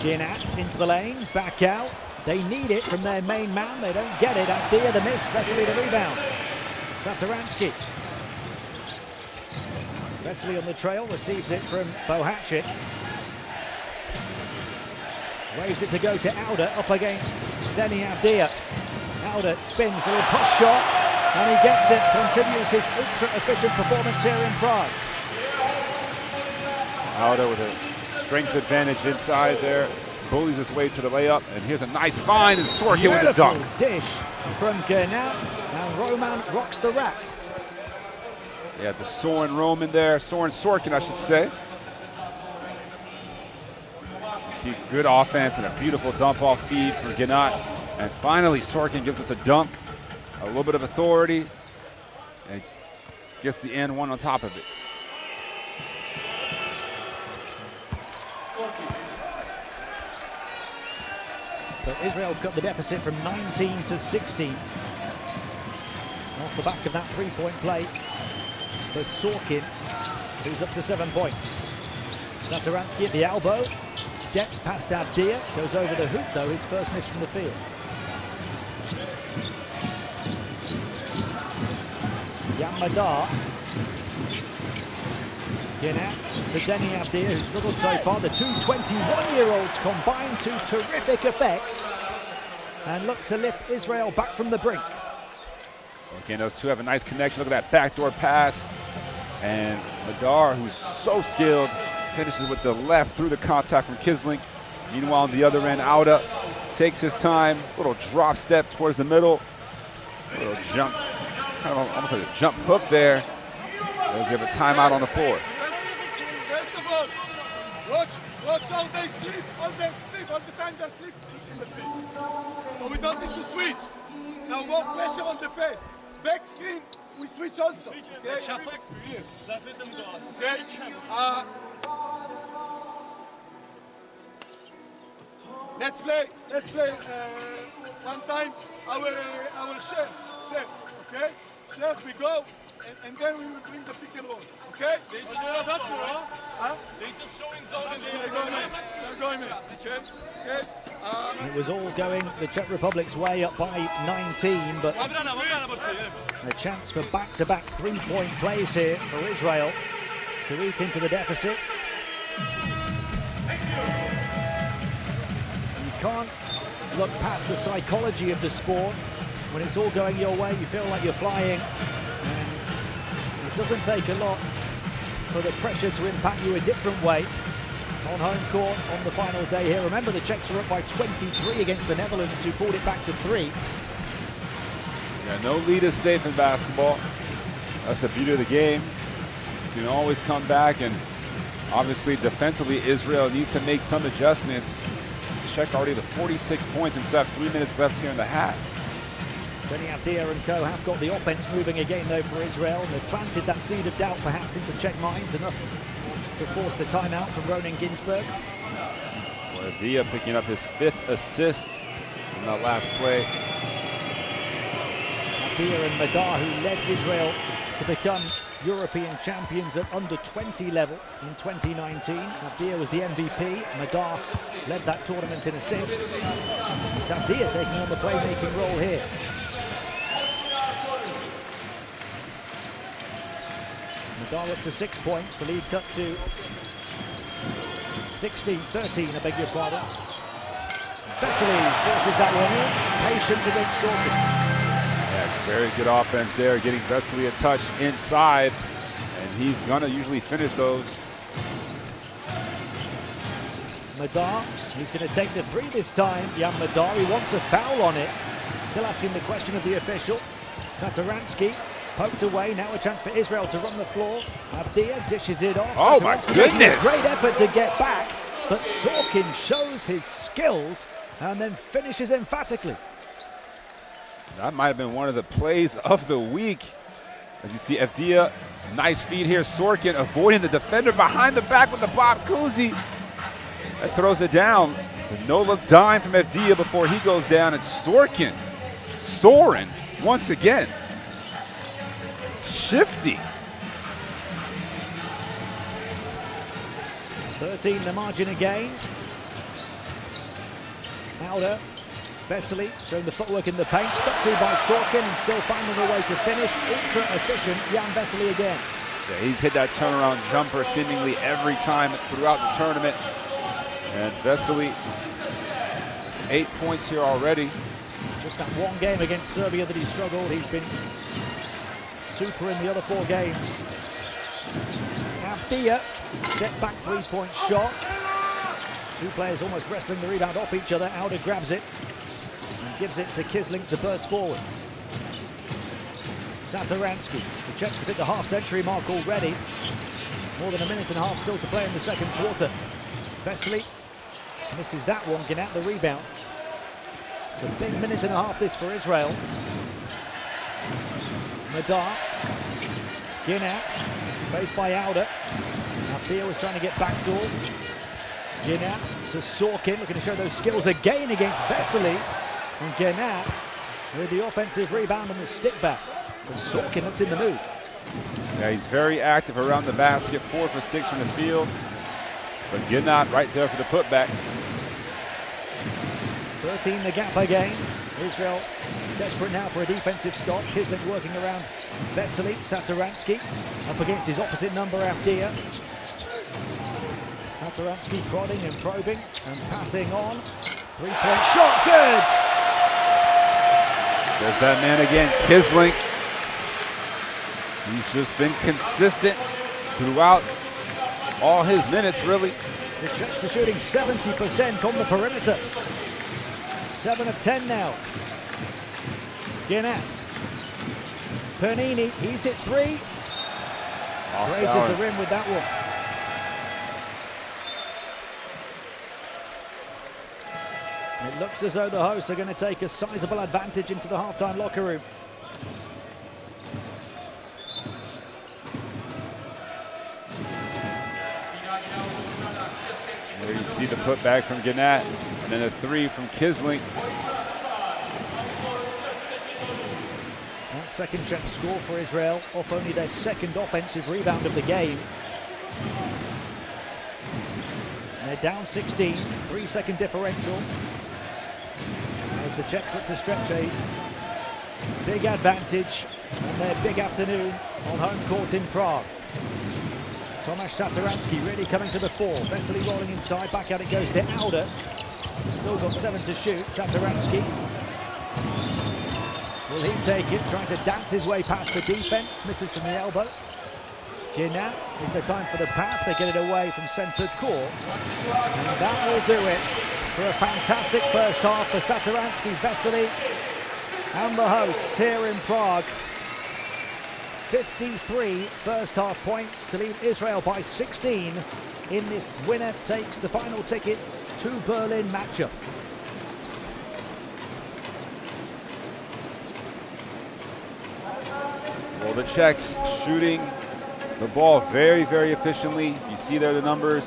Ginat into the lane, back out. They need it from their main man. They don't get it. Abdia the miss, Vesely the rebound. Satoransky. Vesely on the trail, receives it from Bohacic. Waves it to go to Auda, up against Deni Abdia. Auda spins, a little push shot, and he gets it. Continues his ultra-efficient performance here in Prague. Auda with a strength advantage inside there. Bullies his way to the layup, and here's a nice find, and Sorkin with a dunk. Dish from Gernat, and Roman rocks the rack. Yeah, the Soren Roman there, Soren Sorkin, I should say. You see good offense and a beautiful dump-off feed for Gernat. And finally, Sorkin gives us a dunk, a little bit of authority, and gets the and one on top of it. So Israel cut the deficit from 19 to 16. Off the back of that three-point play for Sorkin, who's up to 7 points. Satoransky at the elbow, steps past Abdia, goes over the hoop though, his first miss from the field. Jan Madar. Ginat to Deni Abdia, who struggled so far. The two 21-year-olds combine to terrific effect and look to lift Israel back from the brink. Okay, those two have a nice connection. Look at that backdoor pass. And Madar, who's so skilled, finishes with the left through the contact from Kislink. Meanwhile, on the other end, Auda takes his time. Little drop step towards the middle. Little jump, kind of almost like a jump hook there. They'll give a timeout on the floor. First of all, watch how they sleep, all the time they sleep in the field. So we don't need to switch. Now more pressure on the pace. Back screen, we switch also. Okay? Okay? Let's play one time our share. Chef, okay? Chef, we go, and then we will bring the pick and roll, okay? Huh? They're just showing zone and They're going in, okay? Okay? It was all going the Czech Republic's way, up by 19, but a chance for back-to-back three-point plays here for Israel to eat into the deficit. You can't look past the psychology of the sport. When it's all going your way, you feel like you're flying, and it doesn't take a lot for the pressure to impact you a different way on home court on the final day here. Remember, the Czechs were up by 23 against the Netherlands, who pulled it back to 3. Yeah, no lead is safe in basketball. That's the beauty of the game. You can always come back, and obviously defensively Israel needs to make some adjustments. Czech already to 46 points and still have 3 minutes left here in the half. Tony Avdia and co have got the offense moving again though for Israel, and they've planted that seed of doubt perhaps into Czech minds, enough to force the timeout from Ronan Ginsberg. Avdia picking up his 5th assist in that last play. Avdia and Madar, who led Israel to become European champions at under 20 level in 2019. Avdia was the MVP. Madar led that tournament in assists. It's Avdia taking on the playmaking role here. Madar up to 6 points. The lead cut to 16-13, I beg your pardon. Vesely forces that one in. Patient against Sorkin. Yeah, very good offense there, getting Vesely a touch inside, and he's gonna usually finish those. Madar, he's going to take the 3 this time. Jan Madar, he wants a foul on it. Still asking the question of the official. Satoransky poked away, now a chance for Israel to run the floor. Avdia dishes it off. Oh my goodness! Great effort to get back, but Sorkin shows his skills and then finishes emphatically. That might have been one of the plays of the week. As you see, Avdia, nice feed here. Sorkin avoiding the defender behind the back with the Bob Cousy. That throws it down. The no-look dime from Avdia before he goes down. And Sorkin soaring once again. Shifty. 13 the margin again. Auder, Vesely showing the footwork in the paint, stuck to by Sorkin and still finding a way to finish. Ultra efficient, Jan Vesely again. Yeah, he's hit that turnaround jumper seemingly every time throughout the tournament. And Vesely, 8 points here already. Just that one game against Serbia that he struggled. He's been super in the other 4 games. Avdia, step back 3-point shot. 2 players almost wrestling the rebound off each other. Auder grabs it and gives it to Kisling to burst forward. Satoransky, the Czechs have hit the half-century mark already. More than a minute and a half still to play in the second quarter. Vesely misses that one, Ginat the rebound. It's a big minute and a half this for Israel. Madar, Ginat, faced by Auder. Avdia was trying to get backdoor. Ginat to Sorkin, looking to show those skills again against Vesely. And Ginat with the offensive rebound and the stick back. And Sorkin looks in the mood. Yeah, he's very active around the basket, 4 for 6 from the field. But Ginat right there for the putback. 13 the gap again. Israel desperate now for a defensive stop. Kisling working around Vesely. Satoransky up against his opposite number, Avdia. Satoransky prodding and probing and passing on. 3-point shot, good! There's that man again, Kisling. He's just been consistent throughout all his minutes, really. The Czechs are shooting 70% on the perimeter. 7 of 10 now. Ginat. Pernini, he's hit 3. Raises the rim with that one. It looks as though the hosts are going to take a sizable advantage into the halftime locker room. There you see the putback from Ginat, and then a 3 from Kisling. second Czech score for Israel, off only their second offensive rebound of the game. They're down 16, 3-second differential. As the Czechs look to stretch a big advantage on their big afternoon on home court in Prague. Tomáš Satoranský really coming to the fore. Vesely rolling inside, back out it goes to Auda. Still got 7 to shoot. Satoranský. Will he take it? Trying to dance his way past the defense. Misses from the elbow. Ginat is the time for the pass. They get it away from center court. And that will do it for a fantastic first half for Satoranský, Vesely and the hosts here in Prague. 53 first half points to lead Israel by 16 in this winner takes the final ticket to Berlin matchup. Well, the Czechs shooting the ball very, very efficiently. You see there the numbers,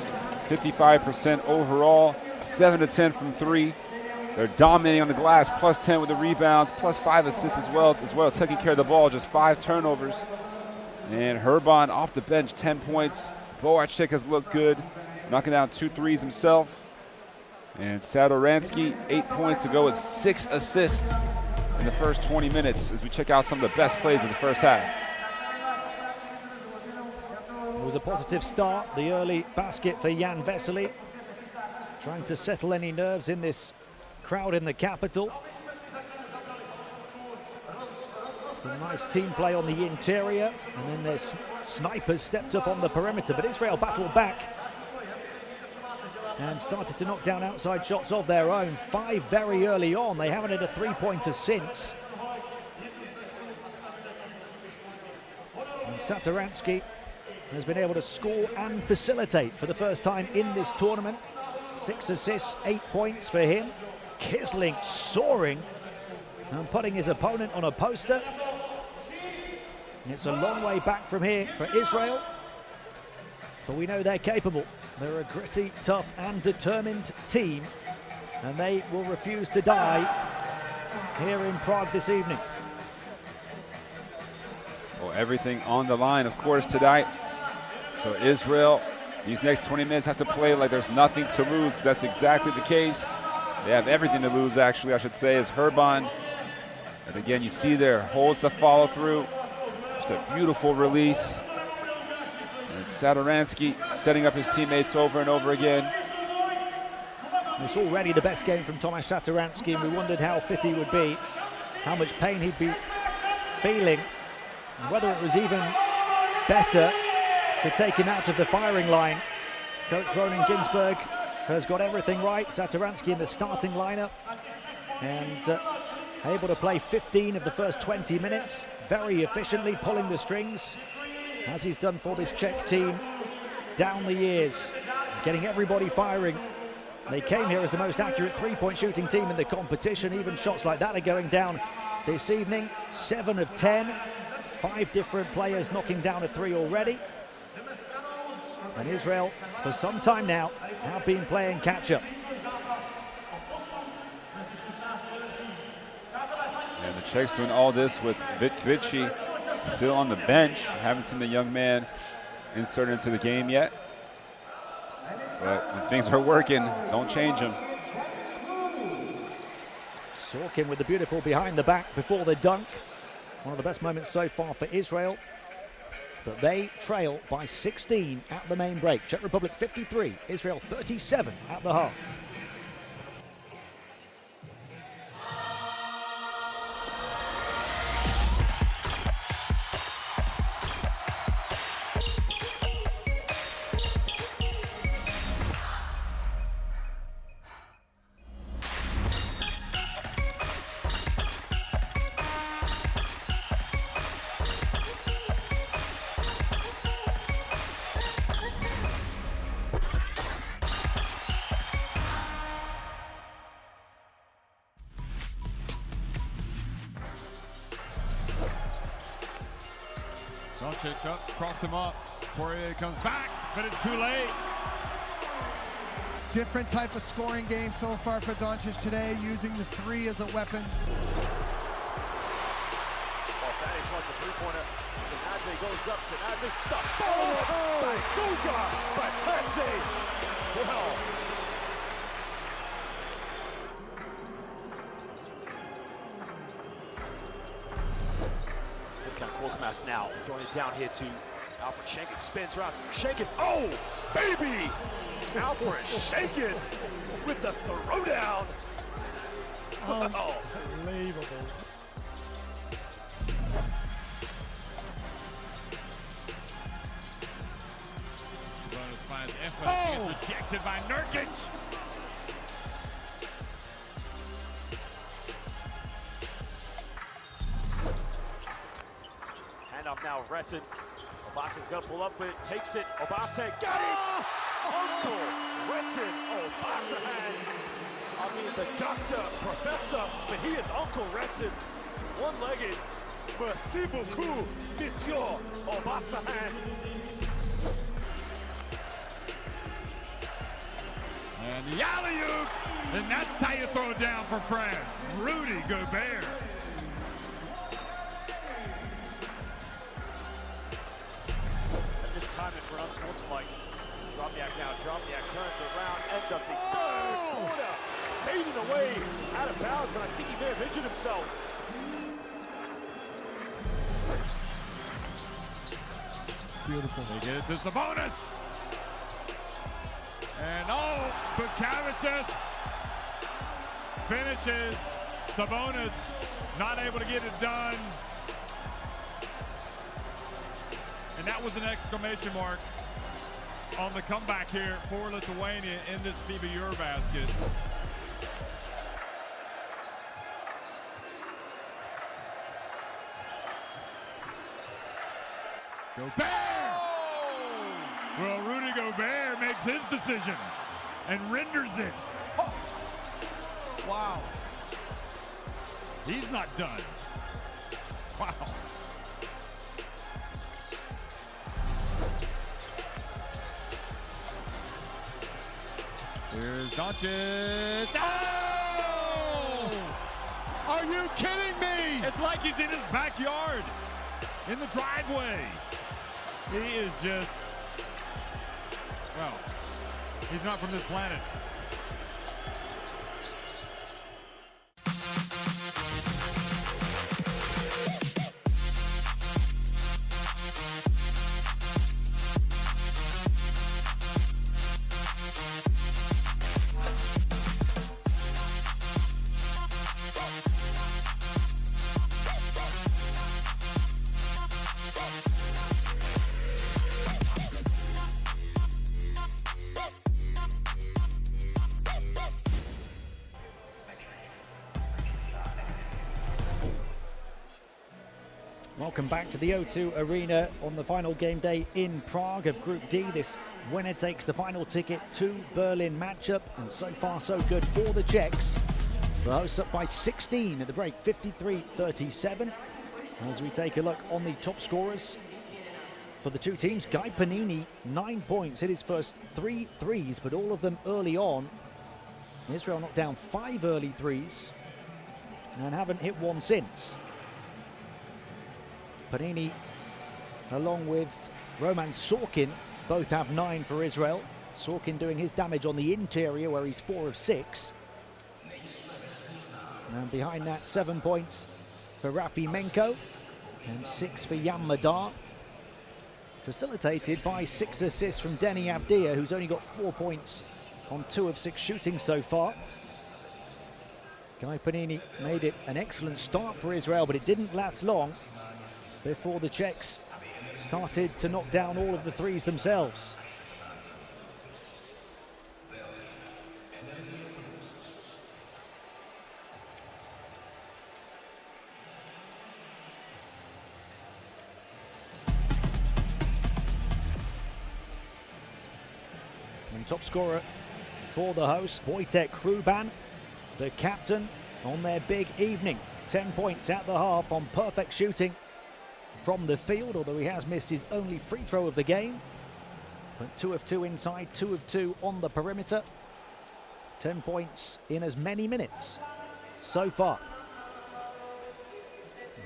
55% overall, 7 to 10 from 3. They're dominating on the glass, plus 10 with the rebounds, plus 5 assists as well, taking care of the ball, just 5 turnovers. And Herban off the bench, 10 points. Boacek has looked good, knocking down 2 threes himself. And Satoranský, 8 points to go with 6 assists in the first 20 minutes as we check out some of the best plays of the first half. It was a positive start, the early basket for Jan Vesely, trying to settle any nerves in this crowd in the capital. Some nice team play on the interior, and then their snipers stepped up on the perimeter, but Israel battled back and started to knock down outside shots of their own. 5 very early on. They haven't had a 3-pointer since. And Satoranský has been able to score and facilitate for the first time in this tournament. 6 assists, 8 points for him. Kisling soaring and putting his opponent on a poster. It's a long way back from here for Israel, but we know they're capable. They're a gritty, tough and determined team, and they will refuse to die here in Prague this evening. Well, everything on the line, of course, tonight. So Israel, these next 20 minutes have to play like there's nothing to lose, because that's exactly the case. They have everything to lose, actually, I should say, as Herban. And again, you see there, holds the follow through. Just a beautiful release. And Satoranský setting up his teammates over and over again. It's already the best game from Tomáš Satoranský, and we wondered how fit he would be, how much pain he'd be feeling, and whether it was even better to take him out of the firing line. Coach Ronan Ginsberg has got everything right. Satoranský in the starting lineup and able to play 15 of the first 20 minutes, very efficiently pulling the strings, as he's done for this Czech team down the years, getting everybody firing. They came here as the most accurate 3-point shooting team in the competition. Even shots like that are going down this evening. 7 of 10, 5 different players knocking down a 3 already. And Israel, for some time now, have been playing catch-up. And the Czechs doing all this with Vitkvici still on the bench. Haven't seen the young man inserted into the game yet. But when things are working, don't change them. Sorkin with the beautiful behind the back before the dunk. One of the best moments so far for Israel. But they trail by 16 at the main break. Czech Republic 53, Israel 37 at the half. Doncic up, crossed him up. Poirier comes back, but it's too late. Different type of scoring game so far for Doncic today, using the 3 as a weapon. Well, that is He goes up to Nazi. The follow-up by Guga, by Tanzi. Well. Look at Korkmaz now, throwing it down here to Alfred Schenken. Spins around. Schenken. Oh, baby! Alfred Schenken with the throwdown. Unbelievable. Finds effort. Gets rejected by Nurkic. Hand off now, Retin. Obase's gonna pull up with it, takes it. Obase got it! Uncle Retin Obasehan. I mean, the doctor, professor, but he is Uncle Retin. One-legged. Merci beaucoup, Monsieur Obasehan. And the alley-oop, and that's how you throw it down for France. Rudy Gobert. At this time it runs once Mike. Dropniak now, Dropniak turns around, end of the third quarter. Fading away, out of bounds, and I think he may have injured himself. Beautiful. They get it to Sabonis. And Bukavicius finishes. Sabonis not able to get it done. And that was an exclamation mark on the comeback here for Lithuania in this FIBA EuroBasket. Gobert! Well, Rudy Gobert makes his decision and renders it. Oh. Wow. He's not done. Wow. Here's Doncic. Oh! Are you kidding me? It's like he's in his backyard, in the driveway. He is just, well, he's not from this planet. Welcome back to the O2 Arena on the final game day in Prague of Group D. This winner takes the final ticket to Berlin matchup, and so far so good for the Czechs. The hosts up by 16 at the break, 53-37. As we take a look on the top scorers for the two teams, Guy Panini, 9 points, hit his first 3 threes, but all of them early on. Israel knocked down 5 early threes and haven't hit one since. Panini, along with Roman Sorkin, both have 9 for Israel. Sorkin doing his damage on the interior, where he's 4 of 6. And behind that, 7 points for Rafi Menko and 6 for Yam Madar. Facilitated by 6 assists from Denny Avdia, who's only got 4 points on 2 of 6 shooting so far. Guy Panini made it an excellent start for Israel, but it didn't last long before the Czechs started to knock down all of the threes themselves. And top scorer for the hosts, Wojtek Hruban, the captain, on their big evening. 10 points at the half on perfect shooting from the field, although he has missed his only free throw of the game. But 2 of 2 inside, 2 of 2 on the perimeter. 10 points in as many minutes so far.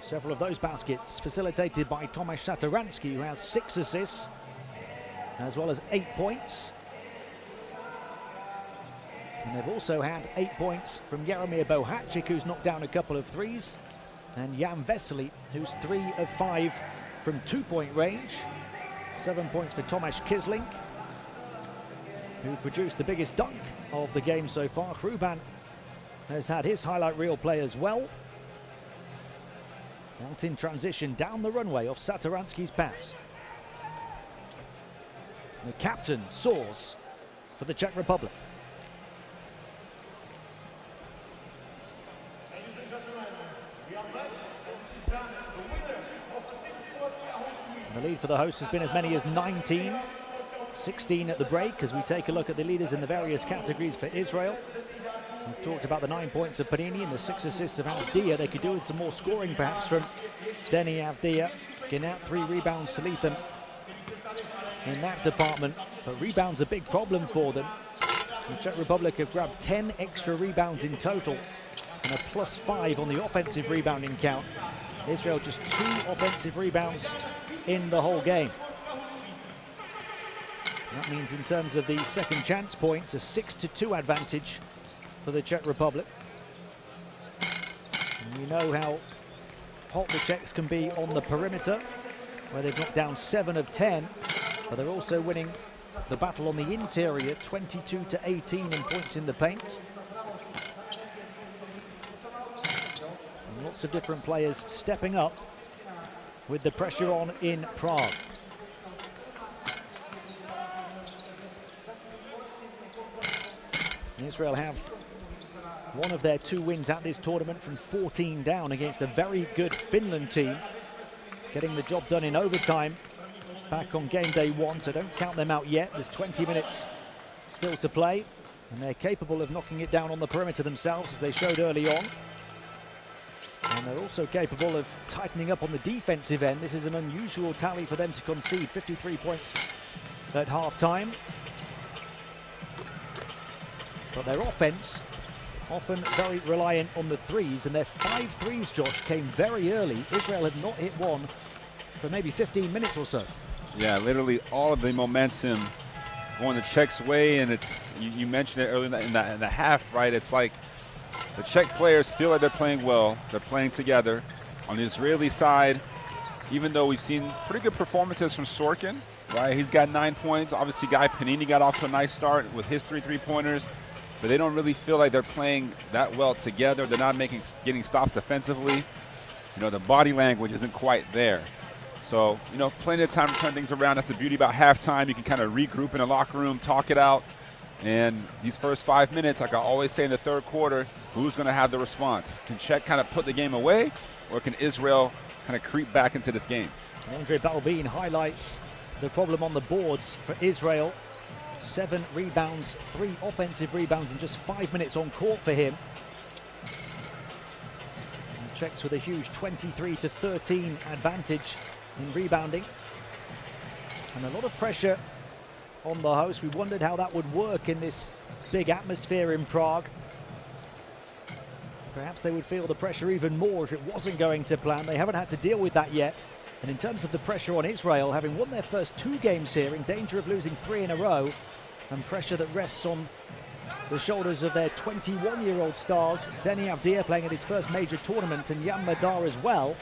Several of those baskets facilitated by Tomasz Satoransky, who has 6 assists, as well as 8 points. And they've also had 8 points from Jaromir Bohacic, who's knocked down a couple of threes, and Jan Vesely, who's 3 of 5 from 2-point range. 7 points for Tomasz Kisling, who produced the biggest dunk of the game so far. Ruban has had his highlight reel play as well. Out in transition down the runway off Satoransky's pass. The captain soars for the Czech Republic. The lead for the hosts has been as many as 19, 16 at the break, as we take a look at the leaders in the various categories for Israel. We've talked about the 9 points of Panini and the 6 assists of Avdia. They could do with some more scoring perhaps from Denny Avdia. Ginat, 3 rebounds to lead them in that department, but rebounds a big problem for them. The Czech Republic have grabbed 10 extra rebounds in total and a +5 on the offensive rebounding count. Israel just 2 offensive rebounds in the whole game. That means in terms of the second chance points, a 6-2 advantage for the Czech Republic. And you know how hot the Czechs can be on the perimeter, where they've knocked down 7 of 10, but they're also winning the battle on the interior, 22-18 in points in the paint. And lots of different players stepping up with the pressure on in Prague. Israel have one of their 2 wins at this tournament from 14 down against a very good Finland team, getting the job done in overtime back on game day 1, so don't count them out yet. There's 20 minutes still to play, and they're capable of knocking it down on the perimeter themselves, as they showed early on. And they're also capable of tightening up on the defensive end. This is an unusual tally for them to concede, 53 points at half-time. But their offense, often very reliant on the threes, and their 5 threes, Josh, came very early. Israel had not hit one for maybe 15 minutes or so. Yeah, literally all of the momentum going the Czechs' way, and it's you mentioned it earlier in the half, right? It's like the Czech players feel like they're playing well. They're playing together. On the Israeli side, even though we've seen pretty good performances from Sorkin, right? He's got 9 points. Obviously, Guy Panini got off to a nice start with his 3 three-pointers, but they don't really feel like they're playing that well together. They're not getting stops defensively. You know, the body language isn't quite there. So, you know, plenty of time to turn things around. That's the beauty about halftime. You can kind of regroup in the locker room, talk it out. And these first 5 minutes, like I always say in the third quarter, who's going to have the response? Can Czech kind of put the game away, or can Israel kind of creep back into this game? Andre Balbin highlights the problem on the boards for Israel. 7 rebounds, 3 offensive rebounds in just 5 minutes on court for him. And Czechs with a huge 23-13 advantage in rebounding. And a lot of pressure on the host. We wondered how that would work in this big atmosphere in Prague. Perhaps they would feel the pressure even more if it wasn't going to plan. They haven't had to deal with that yet. And in terms of the pressure on Israel, having won their first 2 games here, in danger of losing 3 in a row, and pressure that rests on the shoulders of their 21-year-old stars, Denny Avdia playing at his first major tournament, and Jan Madar as well.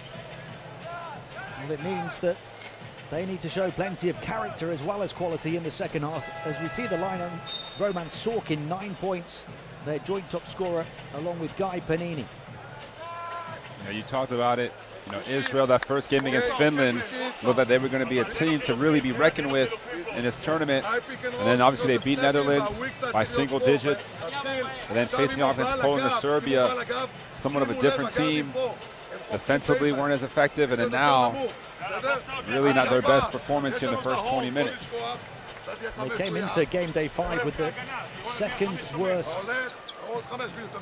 And it means that they need to show plenty of character as well as quality in the second half. As we see the line on Roman Sorkin, 9 points, their joint top scorer, along with Guy Panini. You know, you talked about it. You know, Israel, that first game against Finland, looked like they were going to be a team to really be reckoned with in this tournament. And then obviously they beat Netherlands by single digits. And then facing off against Poland or Serbia, somewhat of a different team. Defensively weren't as effective, and then now really not their best performance in the first 20 minutes. They came into game day 5 with the second worst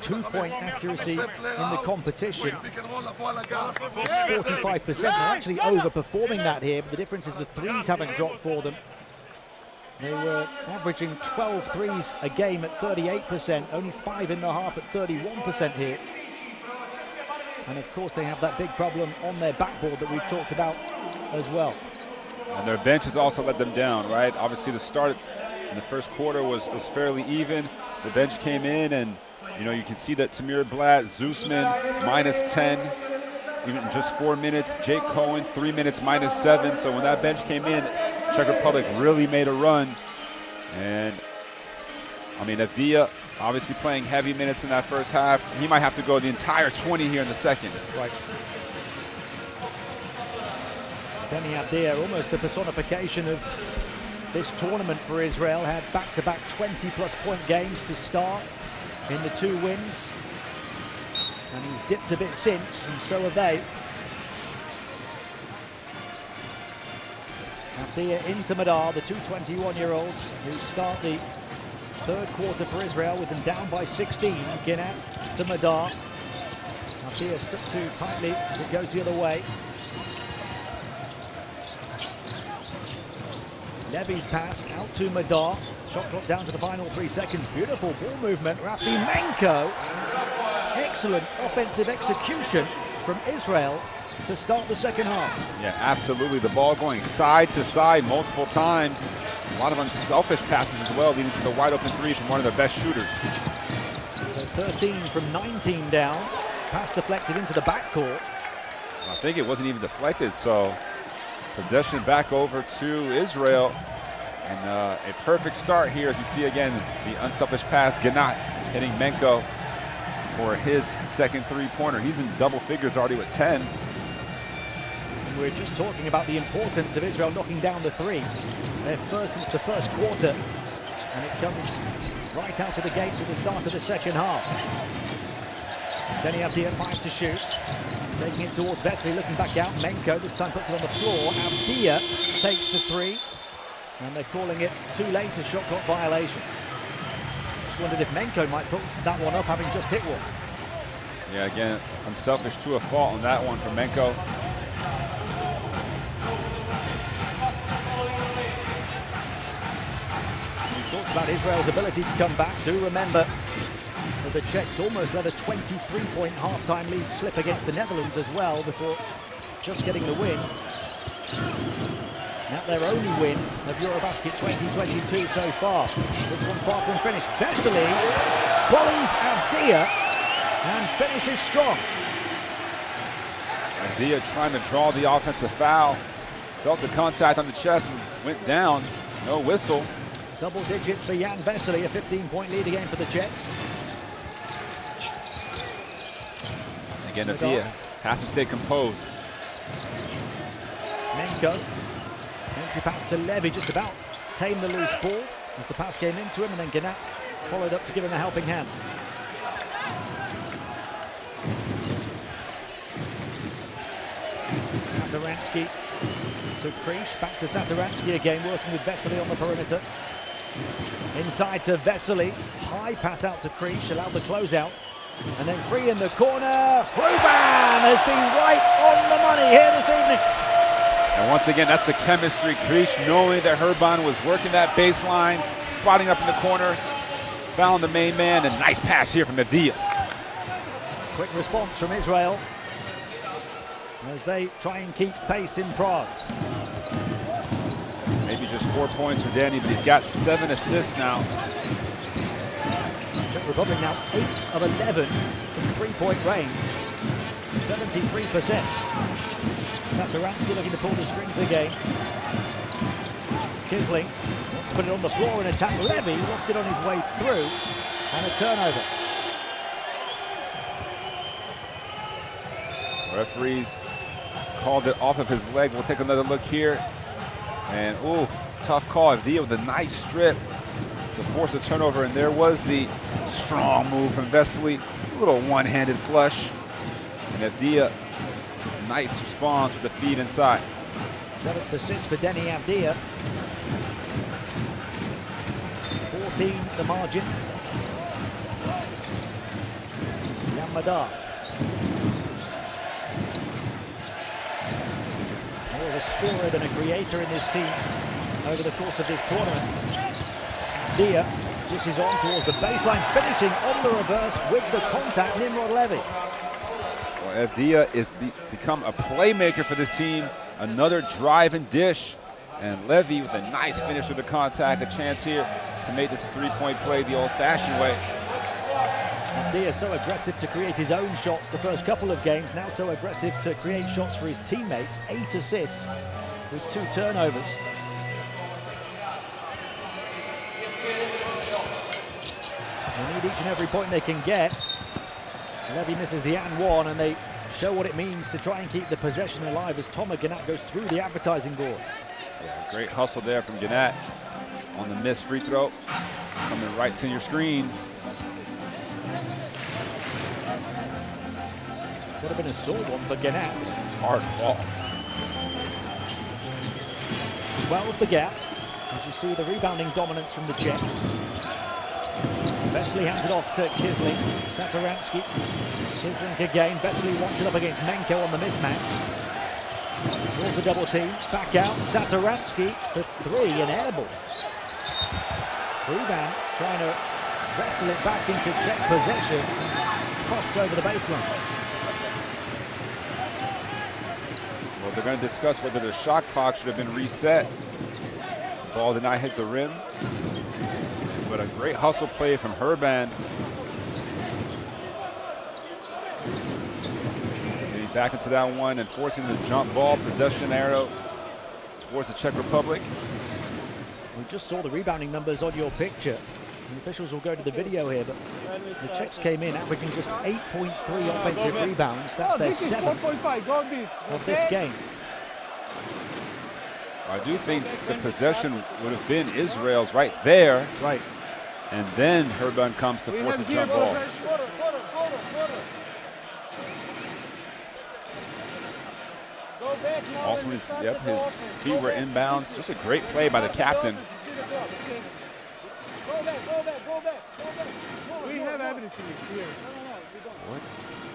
2-point accuracy in the competition. 45%. They're actually overperforming that here, but the difference is the threes haven't dropped for them. They were averaging 12 threes a game at 38%, only 5 in the half at 31% here. And of course, they have that big problem on their backboard that we've talked about as well. And their bench has also let them down, right? Obviously, the start in the first quarter was fairly even. The bench came in, and you can see that Tamir Blatt, Zeusman, -10, even in just 4 minutes. Jake Cohen, 3 minutes, -7. So when that bench came in, Czech Republic really made a run. And I mean, Avdia obviously playing heavy minutes in that first half. He might have to go the entire 20 here in the second. Right. Deni Avdia, almost the personification of this tournament for Israel, had back-to-back 20-plus point games to start in the 2 wins. And he's dipped a bit since, and so have they. Avdia into Madar, the two 21-year-olds who start the third quarter for Israel with them down by 16. Ginat to Madar. Avdia stuck too tightly as it goes the other way. Levy's pass out to Madar. Shot clock down to the final 3 seconds. Beautiful ball movement. Rafimenko. Excellent offensive execution from Israel to start the second half. Yeah, absolutely. The ball going side to side multiple times. A lot of unselfish passes as well, leading to the wide open three from one of their best shooters. So 13 from 19 down. Pass deflected into the backcourt. I think it wasn't even deflected, so possession back over to Israel. And a perfect start here, as you see again, the unselfish pass. Ginat hitting Menko for his second three-pointer. He's in double figures already with 10. And we're just talking about the importance of Israel knocking down the three. They're first since the first quarter, and it comes right out of the gates at the start of the second half. Deni Avdia 5 to shoot. Taking it towards Vesely, looking back out. Menko this time puts it on the floor. Avdia takes the three, and they're calling it too late, a shot clock violation. Just wondered if Menko might put that one up, having just hit one. Yeah, again, unselfish to a fault on that one from Menko. We talked about Israel's ability to come back. Do remember that the Czechs almost let a 23-point halftime lead slip against the Netherlands as well before just getting the win. Now their only win of EuroBasket 2022 so far. This one far from finished. Vesely bullies Avdia and finishes strong. Avdia trying to draw the offensive foul. Felt the contact on the chest and went down. No whistle. Double digits for Jan Vesely, a 15-point lead again for the Czechs. Again, Avdia has to stay composed. Menko. Entry pass to Levy, just about tame the loose ball as the pass came into him, and then Ginat followed up to give him a helping hand. Satoransky to Krish, back to Satoransky again, working with Vesely on the perimeter. Inside to Vesely, high pass out to Krish, allowed the closeout, and then free in the corner. Ruban has been right on the money here this evening. And once again, that's the chemistry. Krish knowing that Herban was working that baseline, spotting up in the corner, found the main man, and nice pass here from Avdia. Quick response from Israel as they try and keep pace in Prague. Maybe just 4 points for Danny, but he's got 7 assists now. Czech Republic now 8 of 11 from three-point range, 73%. Satoransky looking to pull the strings again. Kisling wants to put it on the floor and attack Levy, lost it on his way through, and a turnover. Referees called it off of his leg. We'll take another look here. And, ooh, tough call. Avdia with a nice strip to force a turnover. And there was the strong move from Vesely. A little one-handed flush. And Avdia, nice response with the feed inside. 7th assist for Deni Avdia. 14 the margin. Jan Madar. More of a scorer than a creator in this team over the course of this tournament. Avdia dishes on towards the baseline, finishing on the reverse with the contact, Nimrod Levy. Well, Evdia is become a playmaker for this team. Another drive and dish. And Levy with a nice finish with the contact. A chance here to make this a three-point play the old-fashioned way. Evdia so aggressive to create his own shots the first couple of games. Now so aggressive to create shots for his teammates. 8 assists with 2 turnovers. They need each and every point they can get. Levy misses the and one, and they show what it means to try and keep the possession alive as Tomer Gannat goes through the advertising board. Yeah, great hustle there from Gannat on the missed free throw. Coming right to your screens. Could have been a sore one for Gannat. Hard ball. 12 the gap. As you see the rebounding dominance from the Czechs. Veselý hands it off to Kisling. Satoransky. Kisling again. Veselý wants it up against Menko on the mismatch. Draws the double team. Back out. Satoransky for 3 and airball. Rebound trying to wrestle it back into Czech possession. Pushed over the baseline. Well, they're going to discuss whether the shot clock should have been reset. The ball did not hit the rim. But a great hustle play from Herban. Getting back into that one and forcing the jump ball possession arrow towards the Czech Republic. We just saw the rebounding numbers on your picture. The officials will go to the video here, but the Czechs came in averaging just 8.3 offensive rebounds. That's their 7th of this game. I do think the possession would have been Israel's right there. Right. And then Herban comes to force a jump ball. Also, his feet were inbounds. Just a great play by the captain. We have everything here. What?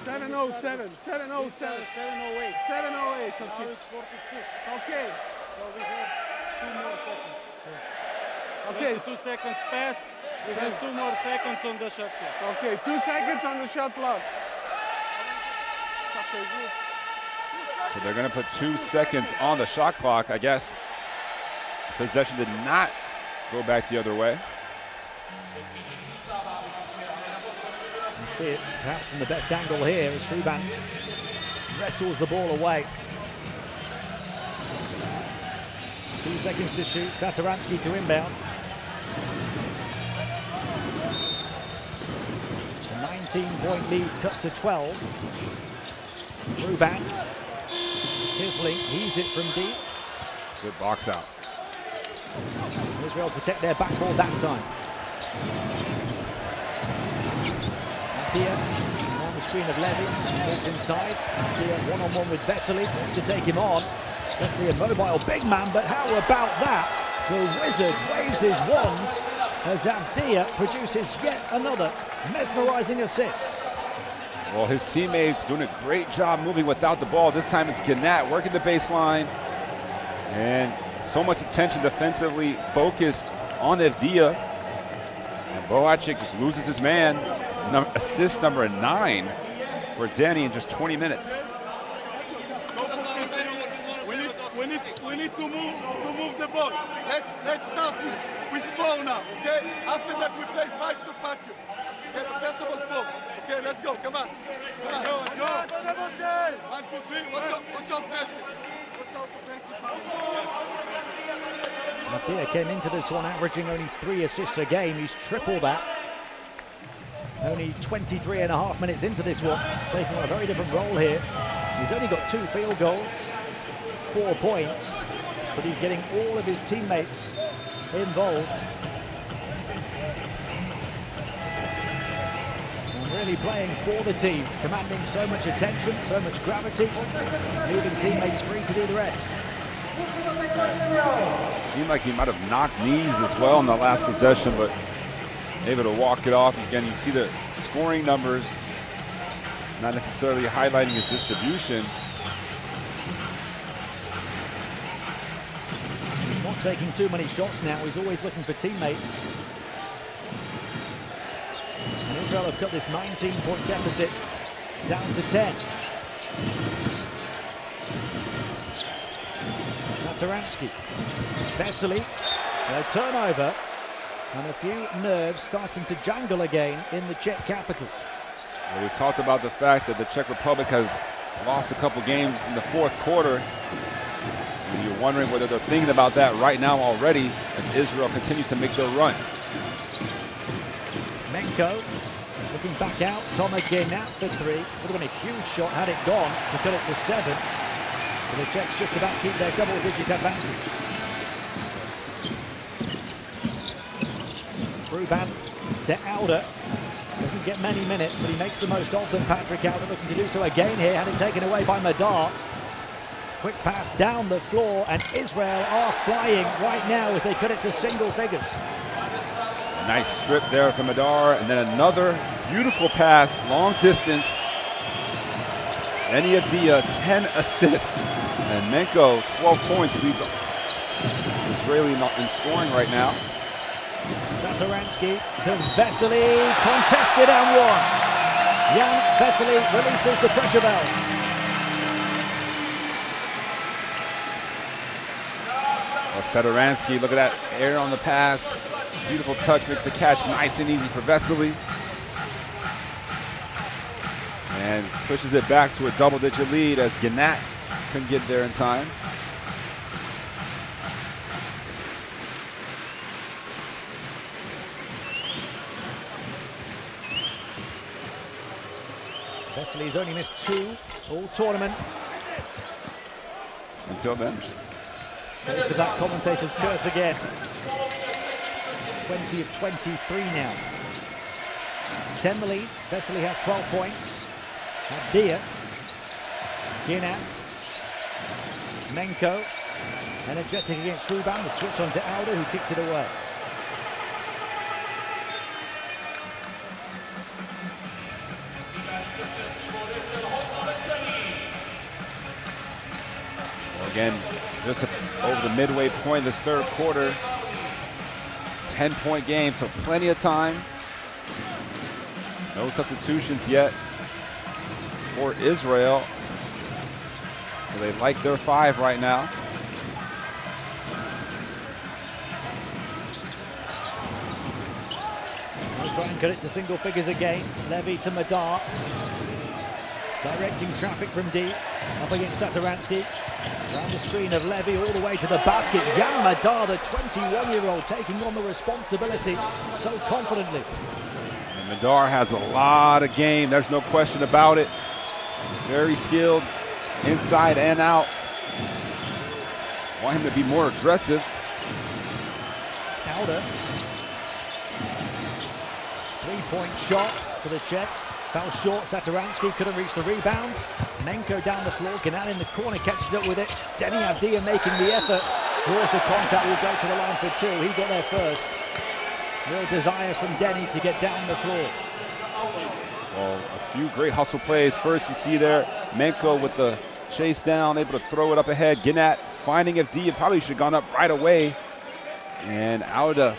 707, 707, 708, 708. Okay. Now it's 46. Okay. So we have 2 more seconds. Okay. 2 seconds passed. We have 2 more seconds on the shot clock. Okay, 2 seconds on the shot clock. Okay, good. So they're going to put 2 seconds on the shot clock, I guess. Possession did not go back the other way. You see it perhaps from the best angle here as Herban wrestles the ball away. 2 seconds to shoot. Satoransky to inbound. 19-point lead cut to 12. Herban. Kisling heaves it from deep. Good box out. Israel protect their backboard that time. Here on the screen of Levy, moves inside. Here one-on-one with Veselý, wants to take him on. Veselý a mobile big man, but how about that? The Wizard waves his wand as Evdia produces yet another mesmerizing assist. Well, his teammates doing a great job moving without the ball. This time it's Gannat working the baseline. And so much attention defensively focused on Evdia. And Bohacek just loses his man. Assist number 9 for Danny in just 20 minutes. We need to move the ball. Let's start with 4 now, okay? After that we play 5 to patio. Okay, the best of all 4. Okay, let's go. Come on. Go. 1, 2, 3. Watch out pressure. Watch out offensive. Evdia came into this one averaging only 3 assists a game. He's tripled that. Only 23 and a half minutes into this one, taking on a very different role here. He's only got 2 field goals, 4 points, but he's getting all of his teammates involved. And really playing for the team, commanding so much attention, so much gravity, leaving teammates free to do the rest. Seemed like he might have knocked knees as well in the last possession, but able to walk it off. Again, you see the scoring numbers, not necessarily highlighting his distribution. He's not taking too many shots now. He's always looking for teammates. And Israel have cut this 19-point deficit down to 10. Satoransky, Vesely, a turnover, and a few nerves starting to jangle again in the Czech capital. Well, we've talked about the fact that the Czech Republic has lost a couple games in the fourth quarter. And you're wondering whether they're thinking about that right now already as Israel continues to make their run. Menko looking back out. Tomáš Gnát for three. Would have been a huge shot had it gone to cut it to 7. But the Czechs just about keep their double-digit advantage. Ruban to Auda. Doesn't get many minutes, but he makes the most of them. Patrick Auda looking to do so again here. Had it taken away by Madar. Quick pass down the floor, and Israel are flying right now as they cut it to single figures. Nice strip there from Madar, and then another beautiful pass, long distance. Eni Avdia, 10 assists, and Menko, 12 points, leads Israeli in scoring right now. Satoransky to Vesely, contested and won. Jan Vesely releases the pressure valve. Satoransky, look at that air on the pass. Beautiful touch, makes the catch nice and easy for Vesely. And pushes it back to a double-digit lead as Gnát couldn't get there in time. Vesely's only missed 2 all tournament. Until then. Face of that commentator's curse again. 20 of 23 now. 10 the lead. Vesely has 12 points. Avdia, Gnát, Menko, energetic against Ruban. The switch on to Auda, who kicks it away. Again, just over the midway point of this third quarter. 10-point game, so plenty of time. No substitutions yet for Israel. So they like their 5 right now. They'll try and cut it to single figures again. Levy to Madar. Directing traffic from deep. Up against Satoransky. Around the screen of Levy all the way to the basket. Jan Madar, the 21-year-old, taking on the responsibility so confidently. And Madar has a lot of game. There's no question about it. Very skilled inside and out. Want him to be more aggressive. Auda. 3-point shot for the Czechs. Fell short. Satoransky couldn't reach the rebound. Menko down the floor. Gnát in the corner catches up with it. Eni Avdia making the effort. Draws the contact. Will go to the line for 2. He got there first. Real desire from Denny to get down the floor. Well, a few great hustle plays. First, you see there Menko with the chase down, able to throw it up ahead. Gnát finding Avdia. Probably should have gone up right away. And Auda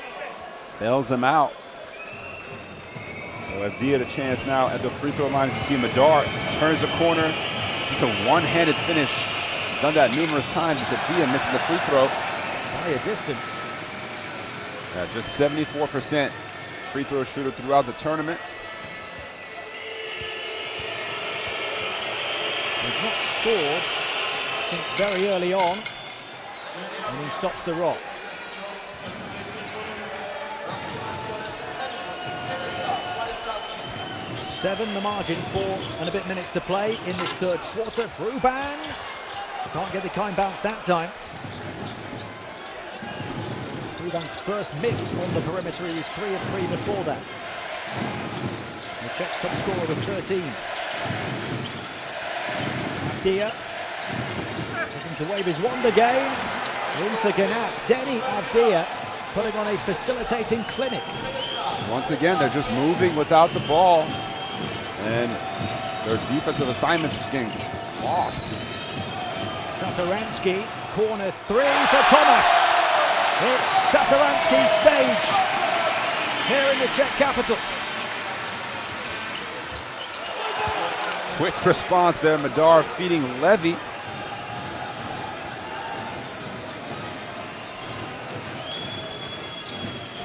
bails him out. So Avdia the chance now at the free throw line. As you see Madar turns the corner. Just a one-handed finish. He's done that numerous times. It's Avdia missing the free throw. By a distance. Yeah, just 74% free throw shooter throughout the tournament. He's not scored since very early on. And he stops the rock. 7 the margin, 4 and a bit minutes to play in this third quarter. Ruban can't get the kind bounce that time. Ruban's first miss on the perimeter. He was 3 of 3 before that. The Czechs top scorer with 13. Avdia looking to wave his wand again. Into Gnát. Denny Avdia putting on a facilitating clinic. Once again, they're just moving without the ball. And their defensive assignments just getting lost. Satoransky, corner 3 for Tomáš. It's Satoransky's stage here in the Czech capital. Quick response there, Madar feeding Levy.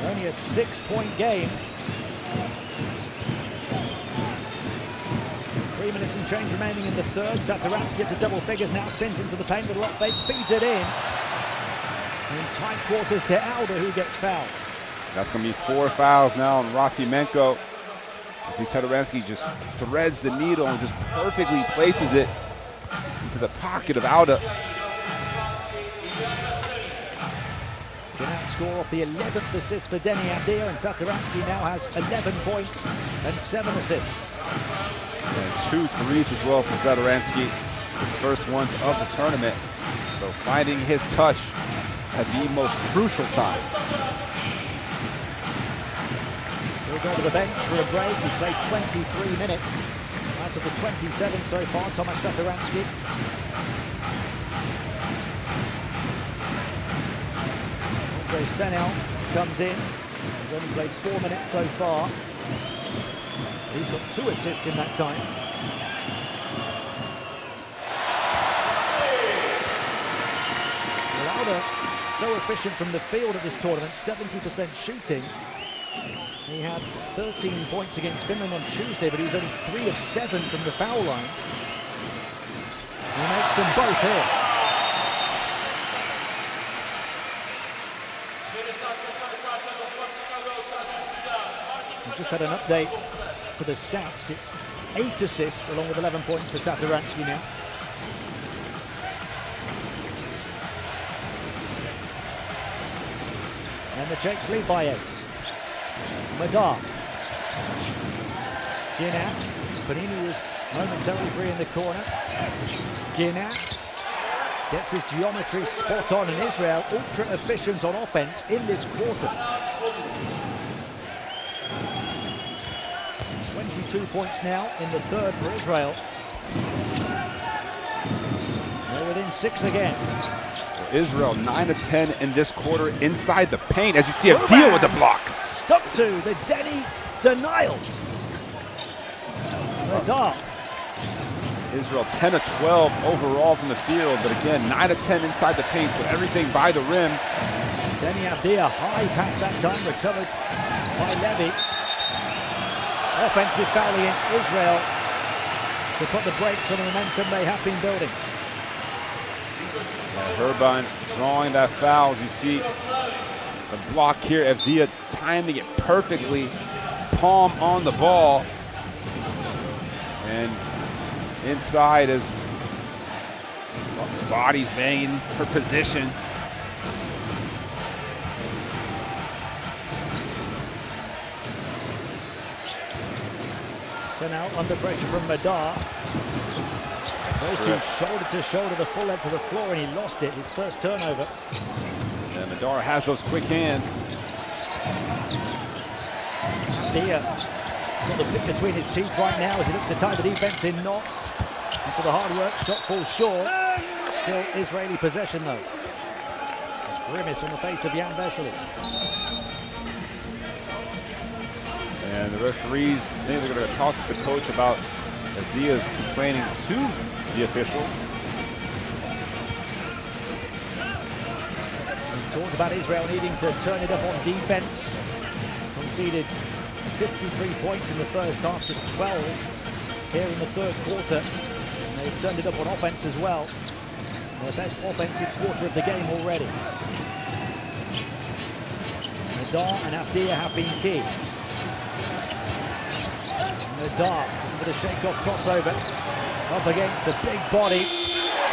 Only a 6-point game. 3 minutes and change remaining in the third. Satoransky up to double figures, now spins into the paint with a lot fake, feeds it in tight quarters to Alda, who gets fouled. That's going to be 4 fouls now on Rafimenko. I see Satoransky just threads the needle and just perfectly places it into the pocket of Alda. Can score off the 11th assist for Denny Avdia, and Satoransky now has 11 points and 7 assists. And 2 threes as well for Satoransky, his first ones of the tournament. So finding his touch at the most crucial time. We'll go to the bench for a break. He's played 23 minutes out of the 27 so far, Tomasz Satoransky. Andre Senel comes in. He's only played 4 minutes so far. He's got 2 assists in that time. Lauda, so efficient from the field at this tournament, 70% shooting. He had 13 points against Finland on Tuesday, but he was only 3 of 7 from the foul line. He makes them both here. We've just had an update to the stats. It's 8 assists along with 11 points for Satoransky now. And the Czechs lead by 8. Madar. Ginat. Panini was momentarily free in the corner. Ginat gets his geometry spot on, and Israel ultra efficient on offense in this quarter. 22 points now in the third for Israel. They're within 6 again. Israel 9 of 10 in this quarter inside the paint, as you see a deal with the block. Stuck to the Denny denial. Madar. Israel 10 of 12 overall from the field, but again 9 of 10 inside the paint, so everything by the rim. Denny Avdia high pass that time, recovered by Levy. Offensive foul against Israel to put the brakes on the momentum they have been building. Herban drawing that foul. As you see the block here, Avdia timing it perfectly, palm on the ball. And inside is bodies banging for position. So now under pressure from Madar. Those two shoulder to shoulder, the full length of the floor, and he lost it, his first turnover. And Madar has those quick hands. Avdia got the pick between his teeth right now as he looks to tie the defense in knots. And for the hard work, shot falls short. Still Israeli possession though. A grimace on the face of Jan Vesely. And the referees, they're going to talk to the coach about Avdia's complaining to the officials. We talked about Israel needing to turn it up on defense. Conceded 53 points in the first half, just 12 here in the third quarter. And they've turned it up on offense as well. Their best offensive quarter of the game already. Madar and Avdia have been key. Madar with a shake-off crossover up against the big body,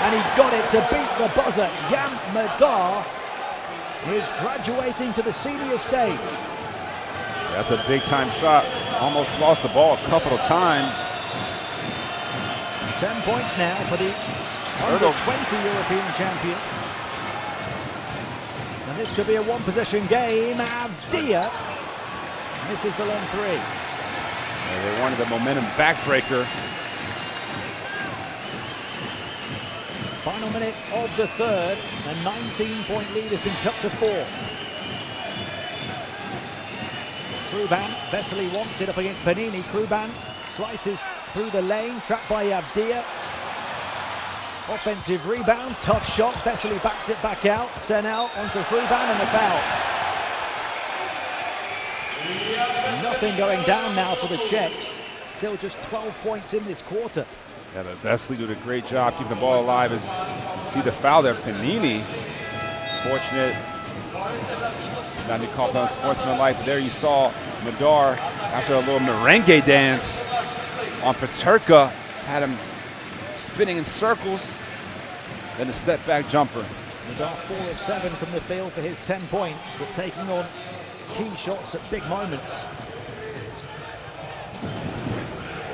and he got it to beat the buzzer. Jan Madar is graduating to the senior stage. That's a big-time shot. Almost lost the ball a couple of times. 10 points now for the under-20 European champion. And this could be a one-possession game. Avdia misses the long three. They wanted the momentum backbreaker. Final minute of the third, a 19-point lead has been cut to 4. Kruban, Vesely wants it up against Panini. Kruban slices through the lane, trapped by Avdia. Offensive rebound, tough shot. Vesely backs it back out. Senel onto Ruban and a foul. Nothing going down now for the Czechs. Still just 12 points in this quarter. Yeah, but Vesely did a great job keeping the ball alive. As you see the foul there, Panini. Fortunate. Not be called on sportsmanlike. But there you saw Madar, after a little merengue dance on Peterka, had him spinning in circles, then a step back jumper. Madar 4 of 7 from the field for his 10 points, but taking on key shots at big moments.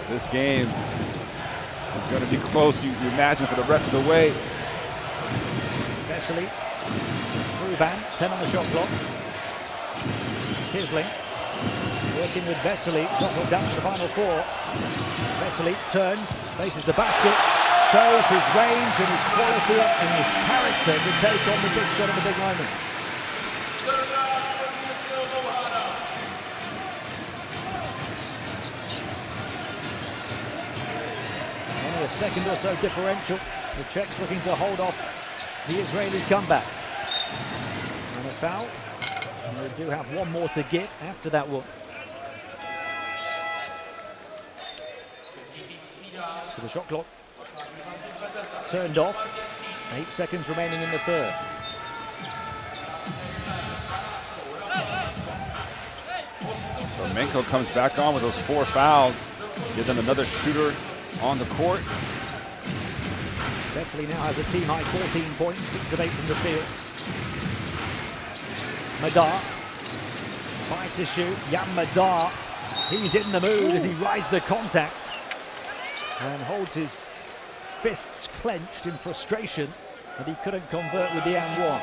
This game is going to be close, you imagine, for the rest of the way. Vesely, Ruban, 10 on the shot clock. Kisling working with Vesely, shot clock down to the final 4. Vesely turns, faces the basket, shows his range and his quality and his character to take on the big shot at the big moment. Only a second or so differential. The Czechs looking to hold off the Israeli comeback. And a foul. And they do have one more to give after that one. So the shot clock turned off. 8 seconds remaining in the third. Romenko comes back on with those 4 fouls. Give them another shooter on the court. Vesely now has a team high 14 points, 6 of 8 from the field. Madar, 5 to shoot. Jan Madar, he's in the mood as he rides the contact and holds his fists clenched in frustration that he couldn't convert with the and-one.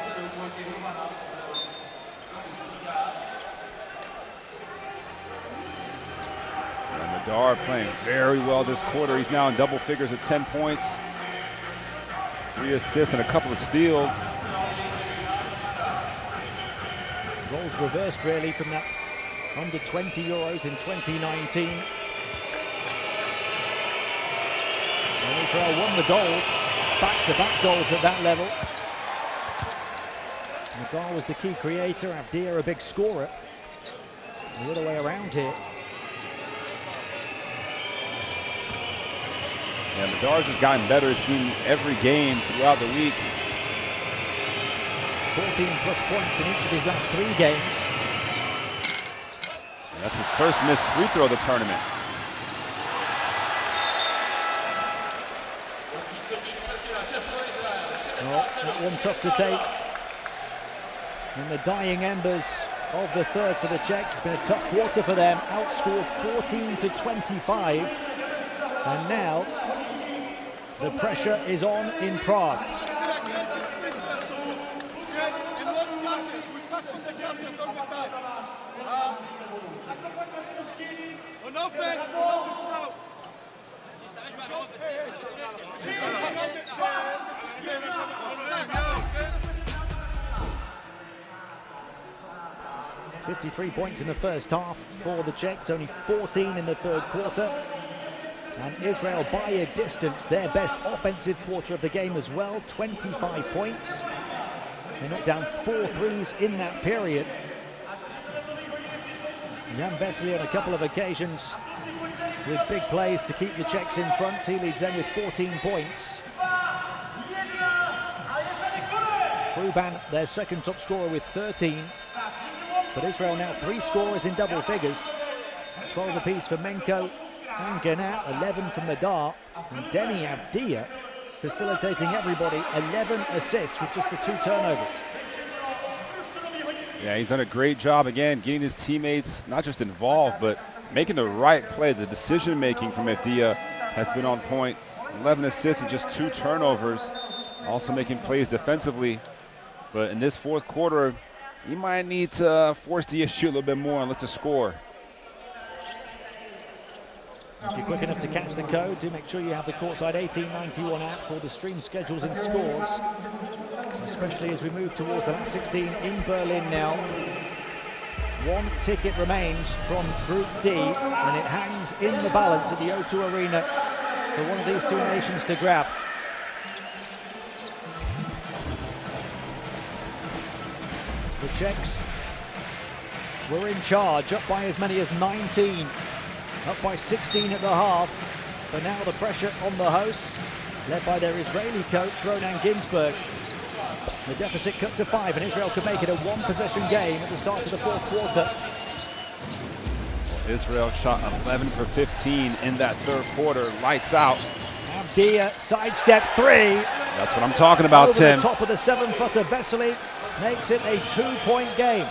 Madar playing very well this quarter. He's now in double figures at 10 points, 3 assists and a couple of steals. Roles reversed really from that under 20 Euros in 2019. And Israel won the gold, back-to-back goals at that level. Madar was the key creator, Avdia a big scorer. The other way around here. Yeah, Madar's just gotten better. He's seen every game throughout the week. 14 plus points in each of his last 3 games. And that's his first missed free throw of the tournament. Well, that one tough to take. In the dying embers of the third for the Czechs. It's been a tough quarter for them. Outscored 14 to 25. And now the pressure is on in Prague. On offense, 53 points in the first half for the Czechs, only 14 in the third quarter. And Israel by a distance, their best offensive quarter of the game as well, 25 points. They knocked down 4 threes in that period. Jan Vesely on a couple of occasions with big plays to keep the Czechs in front. He leads them with 14 points. Ruban, their second top scorer with 13. But Israel now 3 scorers in double figures. 12 apiece for Menko and Ganat, 11 from Madar. And Denny Avdia facilitating everybody, 11 assists with just the 2 turnovers. Yeah, he's done a great job again getting his teammates not just involved, but making the right play. The decision making from Avdia has been on point. 11 assists and just 2 turnovers. Also making plays defensively. But in this fourth quarter, he might need to force the issue a little bit more and look to score. If you're quick enough to catch the code, do make sure you have the Courtside 1891 app for the stream schedules and scores, especially as we move towards the last 16 in Berlin now. One ticket remains from Group D, and it hangs in the balance at the O2 Arena for one of these two nations to grab. The Czechs were in charge, up by as many as 19, up by 16 at the half, but now the pressure on the hosts, led by their Israeli coach Ronan Ginsberg. The deficit cut to 5, and Israel could make it a one-possession game at the start of the fourth quarter. Israel shot 11 for 15 in that third quarter, lights out. Abdia sidestep 3. That's what I'm talking about, Over Tim. the top of the 7-footer, Vesely makes it a 2-point game.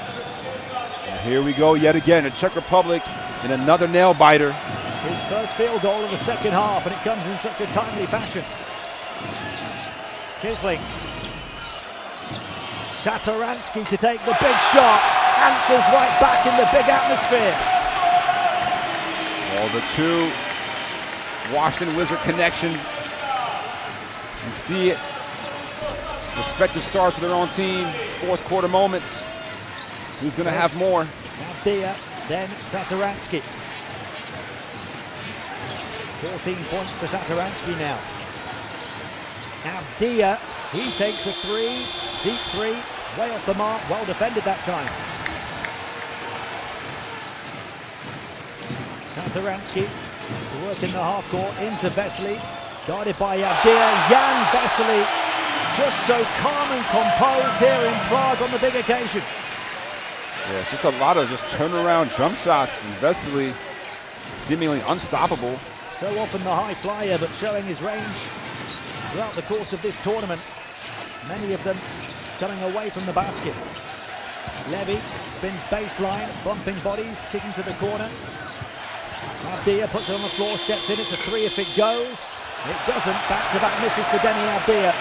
And here we go yet again, the Czech Republic in another nail-biter. His first field goal of the second half, and it comes in such a timely fashion. Kisling. Satoransky to take the big shot, answers right back in the big atmosphere. Well, the two Washington Wizard connection. You see it. Respective stars for their own team. Fourth quarter moments. Who's going to have more? Abdia, then Satoransky. 14 points for Satoransky now. Abdia, he takes a 3, deep 3, way off the mark, well defended that time. Satoransky to work in the half court into Vesely, guarded by Abdia. Jan Vesely, just so calm and composed here in Prague on the big occasion. Yeah, it's just a lot of just turnaround jump shots, and Vesely seemingly unstoppable. So often the high flyer, but showing his range throughout the course of this tournament. Many of them coming away from the basket. Levy spins baseline, bumping bodies, kicking to the corner. Abdia puts it on the floor, steps in, it's a 3 if it goes. It doesn't, back-to-back misses for Denny Abdia.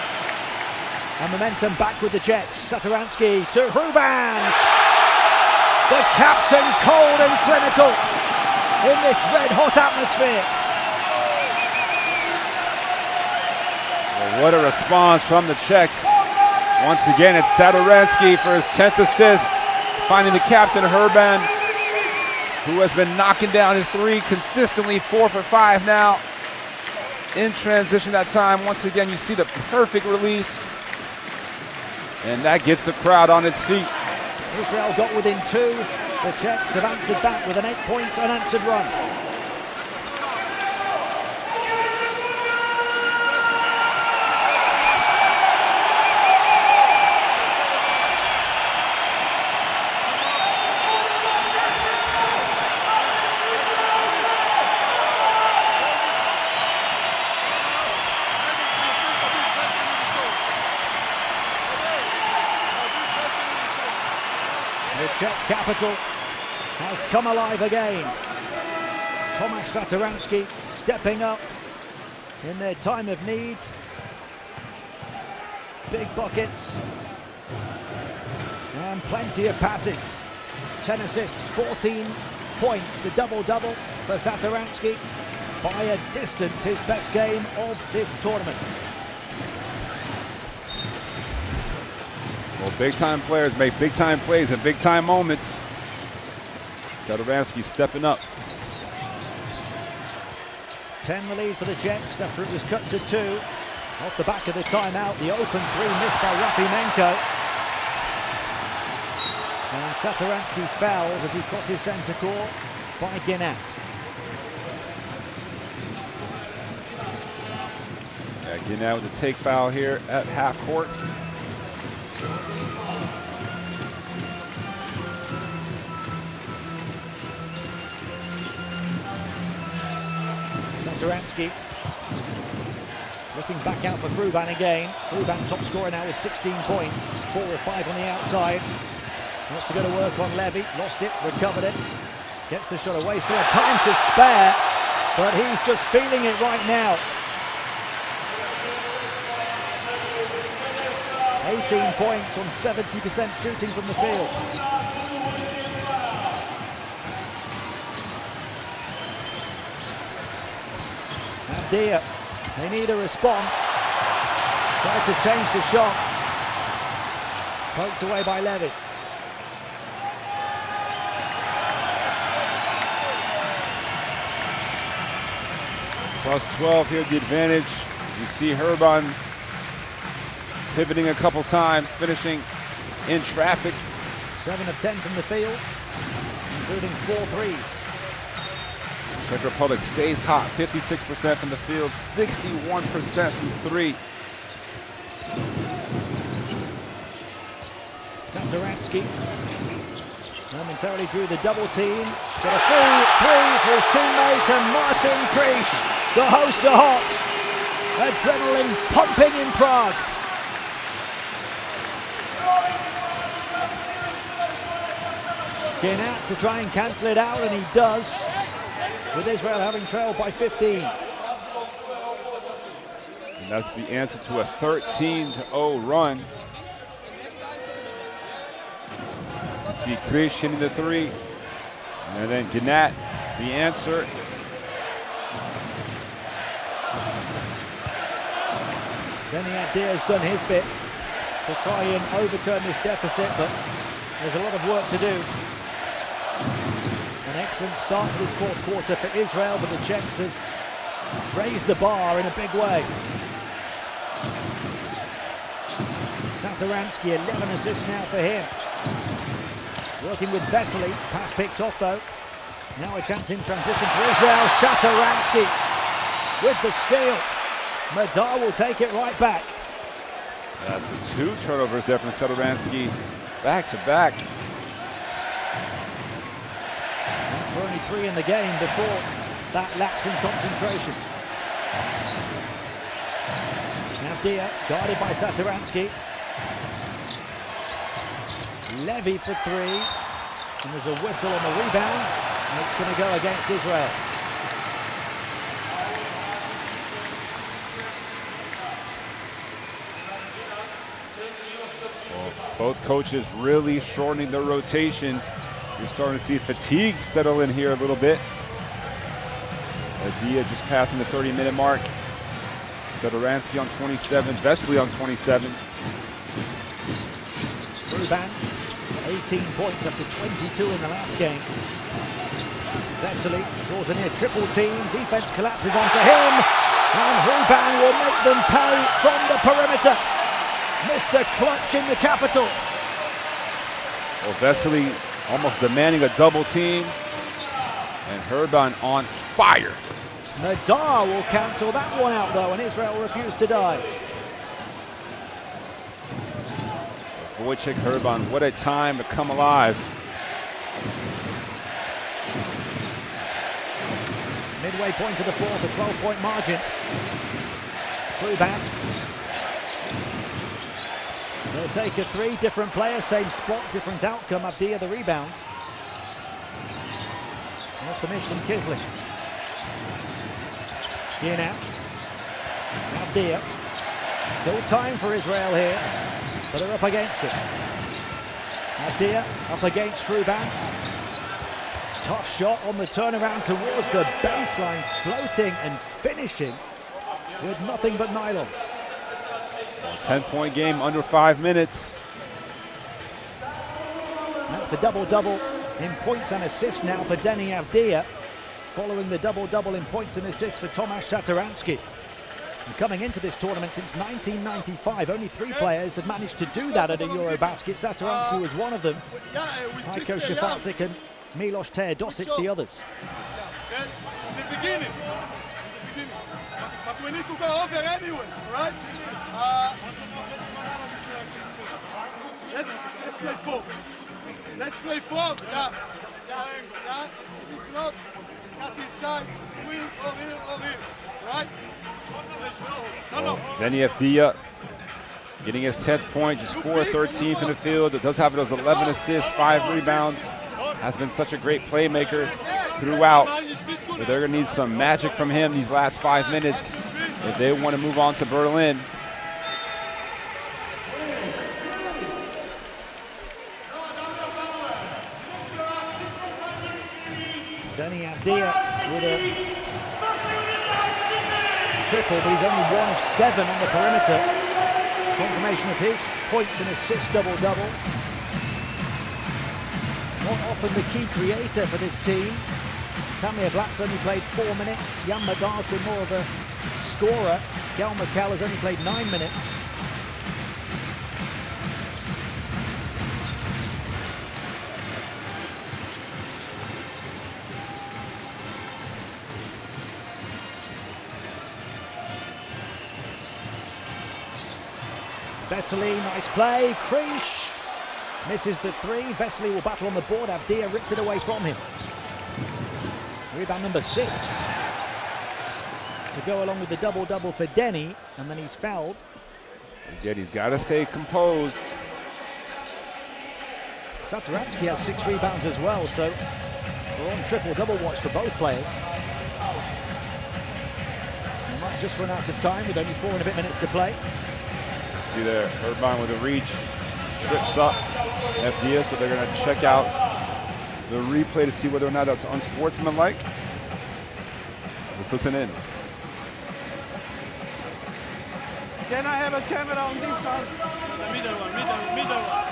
And momentum back with the Czechs. Satoransky to Ruban. The captain cold and clinical in this red-hot atmosphere. Well, what a response from the Czechs. Once again, it's Satoransky for his 10th assist, finding the captain, Herban, who has been knocking down his 3 consistently, 4 for 5 now. In transition that time, once again, you see the perfect release. And that gets the crowd on its feet. Israel got within 2. The Czechs have answered back with an 8-point unanswered run. The Czech capital has come alive again. Tomáš Satoransky stepping up in their time of need. Big buckets and plenty of passes. 10 assists, 14 points, the double-double for Satoransky. By a distance, his best game of this tournament. Well, big-time players make big-time plays in big-time moments. Satoransky stepping up. 10 the lead for the Czechs after it was cut to 2. Off the back of the timeout, the open 3 missed by Rafimenko. And Satoransky fouled as he crosses centre court by Ginat. Yeah, Ginat with a take foul here at half court. Satoransky looking back out for Ruban again. Ruban top scorer now with 16 points, 4 or 5 on the outside. Wants to go to work on Levy, lost it, recovered it, gets the shot away, still time to spare, but he's just feeling it right now. 18 points on 70% shooting from the field. Abdia, they need a response. Tried to change the shot. Poked away by Levy. Plus 12 here, the advantage. You see Herban pivoting a couple times, finishing in traffic. 7 of 10 from the field, including 4 threes. Czech Republic stays hot, 56% from the field, 61% from 3. Satoransky momentarily drew the double team. Got a full 3 for his teammate, and Martin Krish. The hosts are hot. Adrenaline pumping in Prague. Ginat to try and cancel it out, and he does, with Israel having trailed by 15. And that's the answer to a 13-0 run. You see Krish hitting the 3, and then Ginat, the answer. Denny Abdia's done his bit to try and overturn this deficit, but there's a lot of work to do. An excellent start to this 4th quarter for Israel, but the Czechs have raised the bar in a big way. Satoransky, 11 assists now for him. Working with Vesely, pass picked off though. Now a chance in transition for Israel. Satoransky with the steal. Madar will take it right back. That's the 2 turnovers there from Satoransky, back to back. For only 3 in the game before that lapse in concentration. Abdia guarded by Satoransky. Levy for 3, and there's a whistle on the rebound, and it's going to go against Israel. Well, both coaches really shortening their rotation. You're starting to see fatigue settle in here a little bit. Abdia just passing the 30-minute mark. Satoransky on 27, Vesely on 27. Ruban, 18 points after 22 in the last game. Vesely draws a near triple team. Defense collapses onto him, and Ruban will make them pay from the perimeter. Mr. Clutch in the capital. Well, Vesely almost demanding a double team, and Herban on fire. Madar will cancel that one out though, and Israel refused to dive. Wojciech Herban, what a time to come alive. Midway point of the 4th, a 12-point margin. Ruban. They'll take a 3, different players, same spot, different outcome. Abdia the rebound. Off the miss from Kisling. Ginat. Abdia. Still time for Israel here, but they're up against it. Abdia up against Ruban. Tough shot on the turnaround towards the baseline, floating and finishing with nothing but nylon. 10-point game under 5 minutes. That's the double-double in points and assists now for Denny Abdia, following the double-double in points and assists for Tomasz Satoransky. And coming into this tournament since 1995, only 3 players have managed to do that at a EuroBasket. Satoransky was one of them. Heiko Šefacic and Milos Teodosic the others. In the beginning. But we need to go over anyway, right? Let's play 4. Let's play 4. Yeah. If not, cut inside, swing or here, right? No. Denny Abdia getting his 10th point, just 4-13 from the field. It does have those 11 assists, 5 rebounds. Has been such a great playmaker throughout. But they're going to need some magic from him these last 5 minutes if they want to move on to Berlin. Denny Abdia with a triple, but he's only 1 of 7 on the perimeter. Confirmation of his points and assists double-double. Not often the key creator for this team. Tamir Blatt's only played 4 minutes. Jan Madar's been more of a scorer. Gal McCall has only played 9 minutes. Vesely, nice play. Creech misses the 3. Vesely will battle on the board. Avdia rips it away from him. Rebound number 6. To go along with the double-double for Denny, and then he's fouled. Again, he's got to stay composed. Satoransky has 6 rebounds as well, so we're on triple-double watch for both players. We might just run out of time with only 4 and a bit minutes to play. See there, Irvine with a reach, trips up FDS, so they're going to check out the replay to see whether or not that's unsportsmanlike. Let's listen in. Can I have a camera on this side? The middle one, middle. I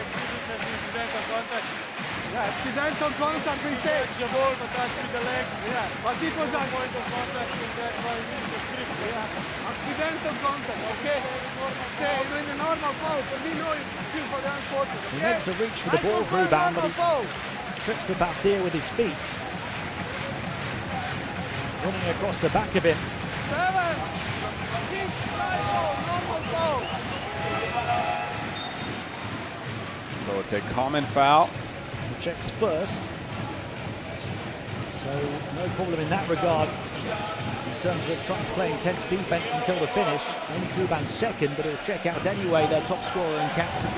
see this as incidental contact. Yeah, accidental contact, we say. Touch the ball, but touch with the leg. Yeah, but it was a Point of contact in that one, the grip. yeah, accidental contact, okay? Say, in a normal foul, but we know it's still for the unfortunate. He makes a reach for the ball rebound, but he trips up Avdia with his feet. Running across the back of him. 7, 6, 5, normal foul. So it's a common foul. The Czechs first. So no problem in that regard in terms of trying to play intense defense until the finish. Only Kuban second, but he'll check out anyway, their top scorer and captain.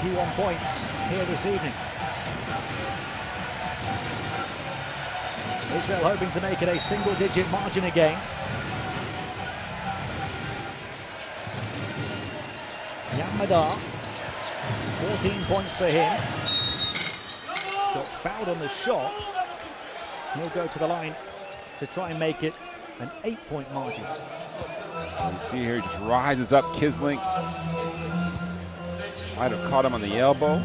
21 points here this evening. Israel hoping to make it a single-digit margin again. Jan Madar, 14 points for him. Got fouled on the shot. He'll go to the line to try and make it an 8-point margin. You see here, he just rises up. Kisling might have caught him on the elbow.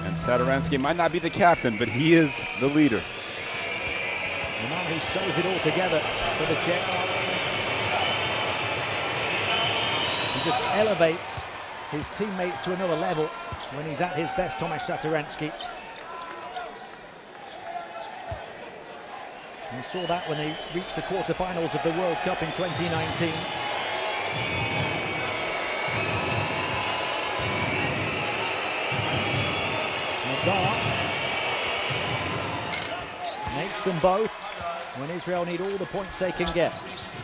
And Satoransky might not be the captain, but he is the leader. The man who sews it all together for the Czechs. He just elevates his teammates to another level when he's at his best, Tomasz Satoransky. We saw that when they reached the quarterfinals of the World Cup in 2019. Madar makes them both when Israel need all the points they can get.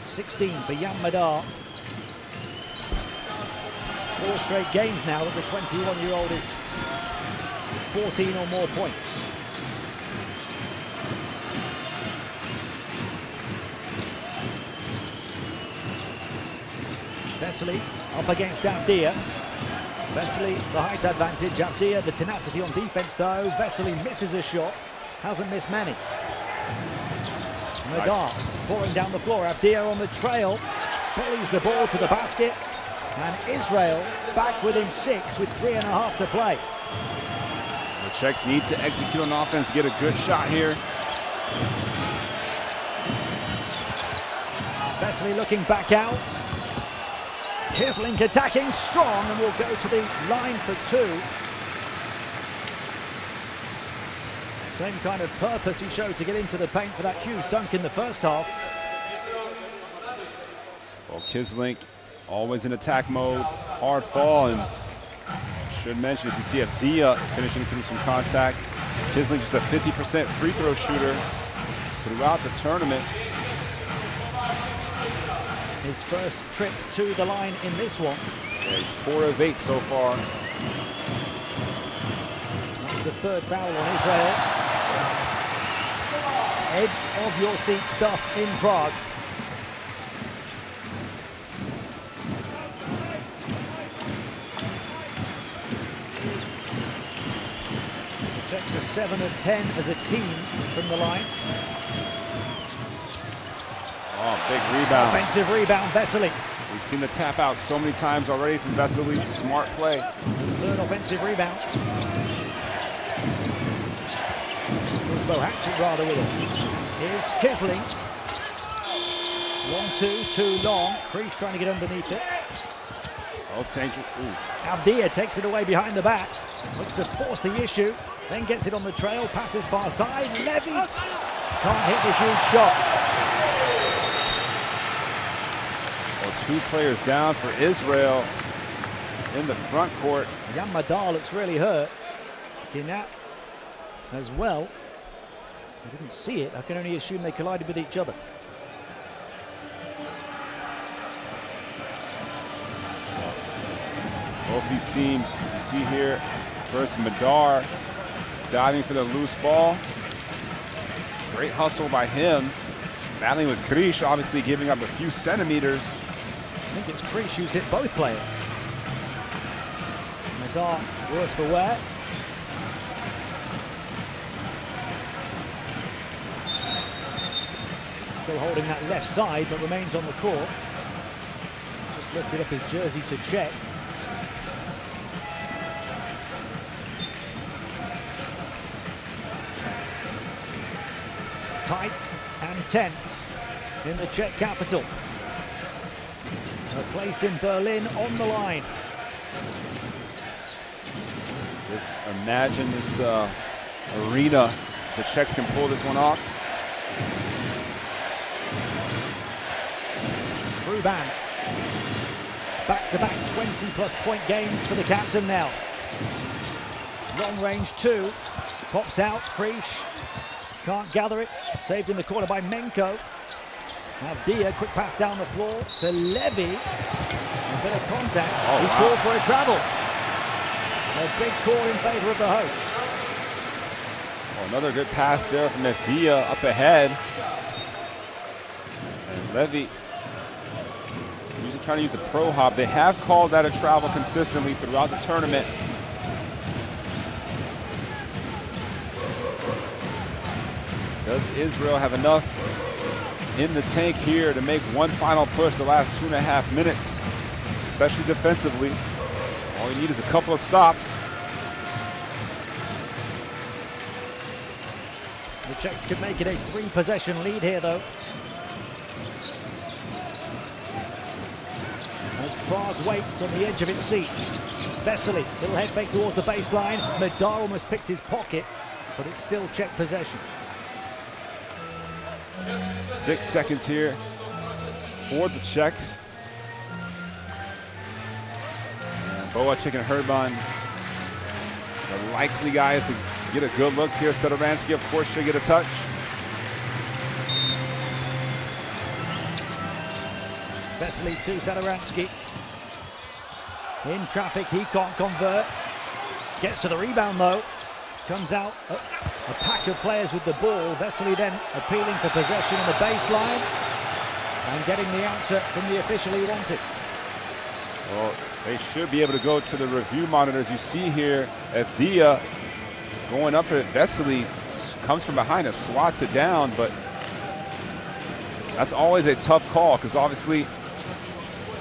16 for Jan Madar. 4 straight games now that the 21-year-old is 14 or more points. Vesely up against Avdia. Vesely, the height advantage. Avdia, the tenacity on defense though. Vesely misses a shot. Hasn't missed many. Madar pouring down the floor. Avdia on the trail. Bullies the ball to the basket. And Israel back within 6 with 3.5 to play. The Czechs need to execute on offense, get a good shot here. Vesely looking back out. Kisling attacking strong and will go to the line for 2. Same kind of purpose he showed to get into the paint for that huge dunk in the first half. Well, Kisling always in attack mode, hard fall, and should mention as you see Avdia finishing through some contact. Kisling just a 50% free throw shooter throughout the tournament. His first trip to the line in this one. Yeah, he's 4 of 8 so far. That's the 3rd foul on Israel. Edge of your seat stuff in Prague. The Czechs are 7 of 10 as a team from the line. Oh, big rebound. Offensive rebound, Vesely. We've seen the tap out so many times already from Vesely. Smart play. His third offensive rebound. Hatchet rather with it. Here's Kisling. Long two, too long. Creech trying to get underneath it. Oh, tank. Avdia takes it away behind the back. Looks to force the issue. Then gets it on the trail. Passes far side. Levy can't hit the huge shot. Well, 2 players down for Israel in the front court. Jan Madar looks really hurt. Ginat as well. I didn't see it. I can only assume they collided with each other. Both these teams, you see here, first Madar diving for the loose ball. Great hustle by him. Battling with Krish, obviously giving up a few centimeters. I think it's Krish who's hit both players. Madar worse for wear. Still holding that left side, but remains on the court. Just lifted up his jersey to check. Tight and tense in the Czech capital. A place in Berlin on the line. Just imagine this arena. The Czechs can pull this one off. Ruban. Back-to-back 20-plus point games for the captain now. Long range 2. Pops out. Krish can't gather it. Saved in the corner by Menko. Avdia, quick pass down the floor to Levy. A bit of contact. He's called for a travel. A big call in favor of the hosts. Oh, another good pass there from Avdia up ahead. And Levy usually trying to use the pro hop. They have called that a travel consistently throughout the tournament. Does Israel have enough in the tank here to make one final push the last 2.5 minutes, especially defensively? All you need is a couple of stops. The Czechs could make it a 3-possession lead here, though. As Prague waits on the edge of its seats. Vesely, little head fake towards the baseline. Madar almost picked his pocket, but it's still Czech possession. 6 seconds here for the Czechs. And Boacek and Herban, the likely guys to get a good look here. Sederansky, of course, should get a touch. Vesely to Sederansky. In traffic, he can't convert. Gets to the rebound, though. Comes out a pack of players with the ball. Vesely then appealing for possession in the baseline and getting the answer from the official he wanted. Well, they should be able to go to the review monitors. You see here, Avdia going up at Vesely, comes from behind and swats it down, but that's always a tough call because obviously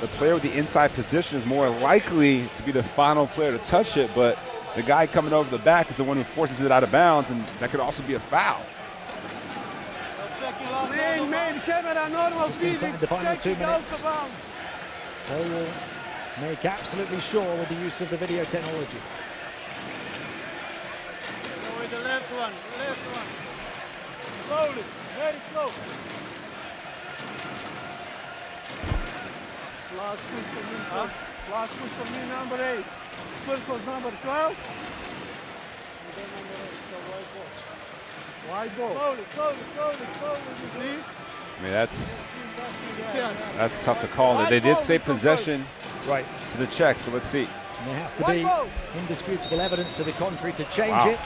the player with the inside position is more likely to be the final player to touch it, but the guy coming over the back is the one who forces it out of bounds, and that could also be a foul. Main camera, normal Inside the final 2 minutes. They will make absolutely sure with the use of the video technology. Go with the left one, Slowly, very slow. Last push for me, last push for me, number 8. First was number 12. And then number 8, so wide ball. Slowly, you see? I mean, that's tough to call. They did say possession right to the Czechs, so let's see. And there has to be indisputable evidence to the contrary to change it.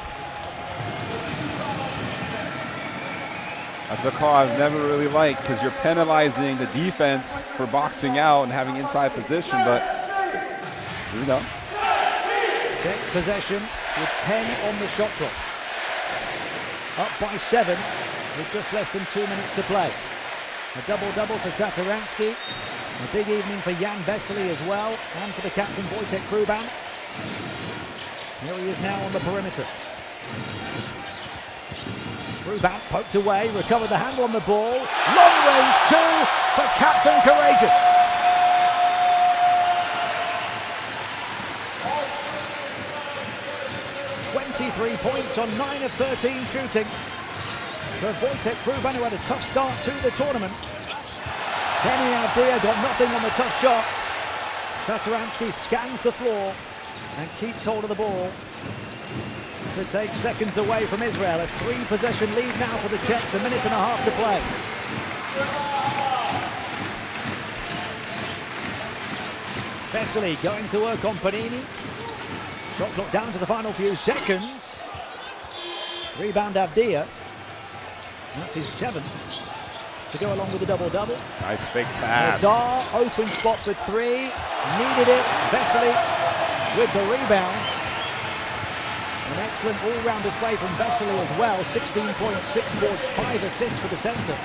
That's a call I've never really liked because you're penalizing the defense for boxing out and having inside position, but here we go. Czech possession with 10 on the shot clock. Up by 7 with just less than 2 minutes to play. A double-double for Satoransky. A big evening for Jan Vesely as well, and for the captain Wojtek Kruban. Here he is now on the perimeter. Kruban poked away, recovered the handle on the ball. Long range two for Captain Courageous. .23 points on 9 of 13 shooting for Wojtek Kruban, who had a tough start to the tournament. Denny Avdia got nothing on the tough shot. Satoransky scans the floor and keeps hold of the ball to take seconds away from Israel. A 3-possession lead now for the Czechs, a minute and a half to play. Vesely going to work on Panini. Shot clock down to the final few seconds. Rebound Avdia. That's his 7th to go along with the double-double. Nice fake pass. Nadar, open spot for 3. Needed it. Vesely with the rebound. An excellent all-round display from Vesely as well. 16 points, 6 boards, 5 assists for the center.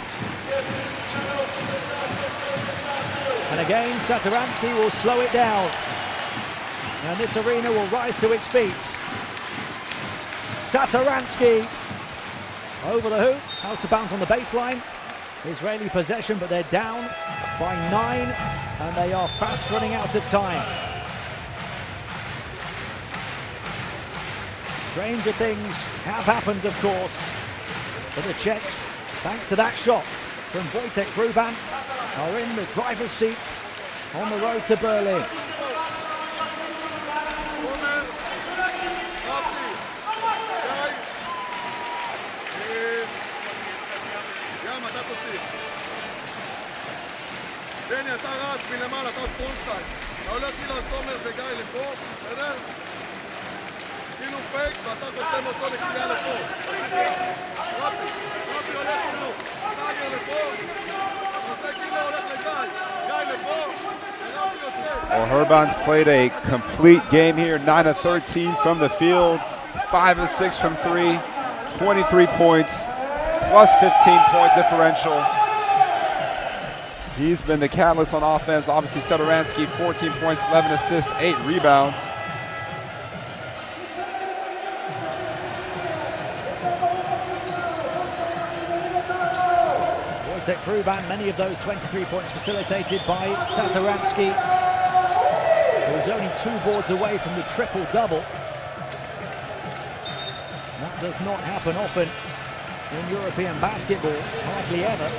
And again, Satoransky will slow it down. And this arena will rise to its feet. Satoransky over the hoop, out of bounds on the baseline. Israeli possession, but they're down by 9, and they are fast running out of time. Stranger things have happened, of course, but the Czechs, thanks to that shot from Wojtek Kruban, are in the driver's seat on the road to Berlin. דני, אתה רץ מלמעלה, אתה סטרונג סייד. אתה הולך כאילו על סומר וגיא לפה, בסדר? כאילו פייק, ואתה חוסם אותו לקריאה לפה. רפי הולך כאילו, סאגר לפה, עושה כאילו הולך לגיא. גיא לפה, ורפי יוצא. Well, Herban's played a complete game here. 9 of 13 from the field, 5 of 6 from 3, 23 points, plus 15-point differential. He's been the catalyst on offense. Obviously, Satoransky, 14 points, 11 assists, 8 rebounds. Wojtek Kruban, many of those 23 points facilitated by Satoransky, who was only 2 boards away from the triple-double. That does not happen often in European basketball, hardly ever.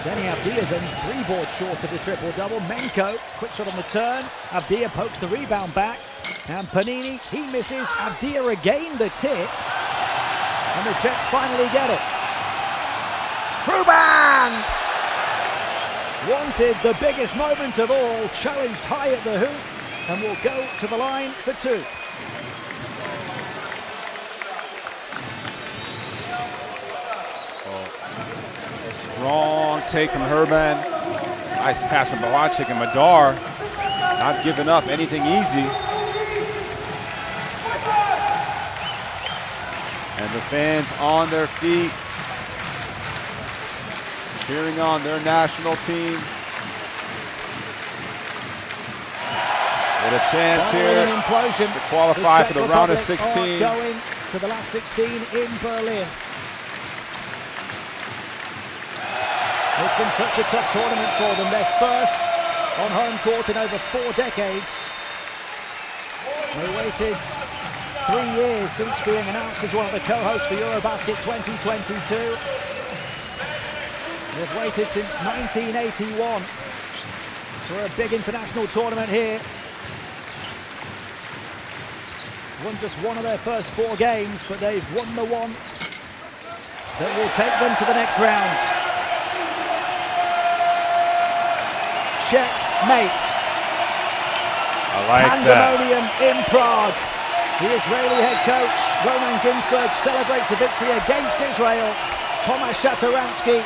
Denny Avdia is only 3 boards short of the triple-double. Menko, quick shot on the turn. Avdia pokes the rebound back. And Panini, he misses. Avdia again the tip. And the Czechs finally get it. Kruban! Wanted the biggest moment of all. Challenged high at the hoop. And will go to the line for 2. Strong take from Herban. Nice pass from Balachik and Madar. Not giving up anything easy. And the fans on their feet, cheering on their national team. With a chance here to qualify for the round of 16. Going to the last 16 in Berlin. It's been such a tough tournament for them. They're first on home court in over 4 decades. They waited 3 years since being announced as one of the co-hosts for EuroBasket 2022. They've waited since 1981 for a big international tournament here. Won just one of their first 4 games, but they've won the one that will take them to the next round. Checkmate. I like Pandemonium in Prague. The Israeli head coach, Roman Ginsburg, celebrates the victory against Israel. Tomasz Satoransky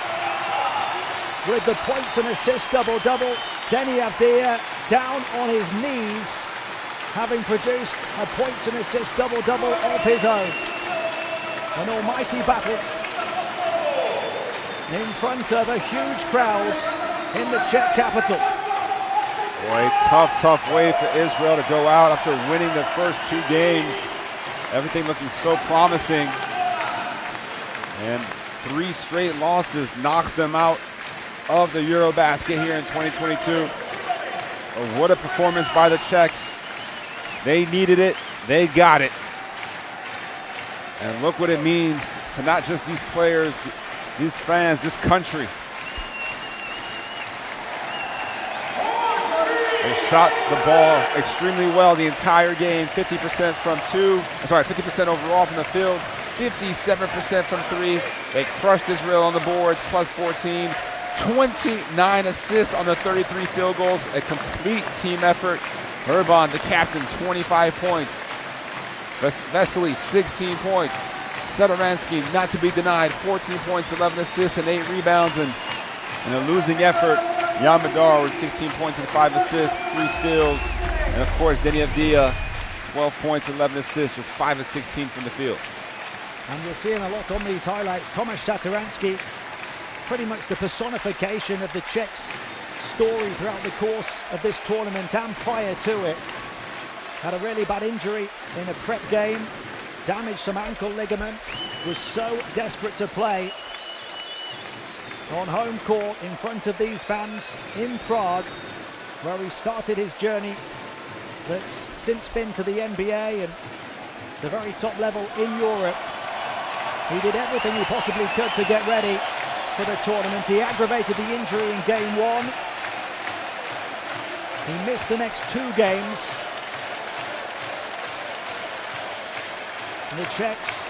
with the points and assists double-double. Denny Avdia down on his knees, having produced a points and assists double-double of his own. An almighty battle in front of a huge crowd in the Czech capital. Boy, tough way for Israel to go out after winning the first 2 games. Everything looking so promising. And 3 straight losses knocks them out of the EuroBasket here in 2022. But what a performance by the Czechs. They needed it, they got it. And look what it means to not just these players, these fans, this country. They shot the ball extremely well the entire game, 50% from 50% overall from the field, 57% from 3. They crushed Israel on the boards, plus 14. 29 assists on the 33 field goals, a complete team effort. Urban, the captain, 25 points. Vesely, 16 points. Satoransky, not to be denied, 14 points, 11 assists, and 8 rebounds. And in a losing effort, Jan Madar with 16 points and 5 assists, 3 steals. And of course, Denny Avdia, 12 points, 11 assists, just 5 of 16 from the field. And you're seeing a lot on these highlights. Tomáš Satoransky, pretty much the personification of the Czechs' story throughout the course of this tournament and prior to it. Had a really bad injury in a prep game, damaged some ankle ligaments, was so desperate to play on home court in front of these fans in Prague, where he started his journey that's since been to the NBA and the very top level in Europe. He did everything he possibly could to get ready for the tournament. He aggravated the injury in game 1. He missed the next 2 games. And the Czechs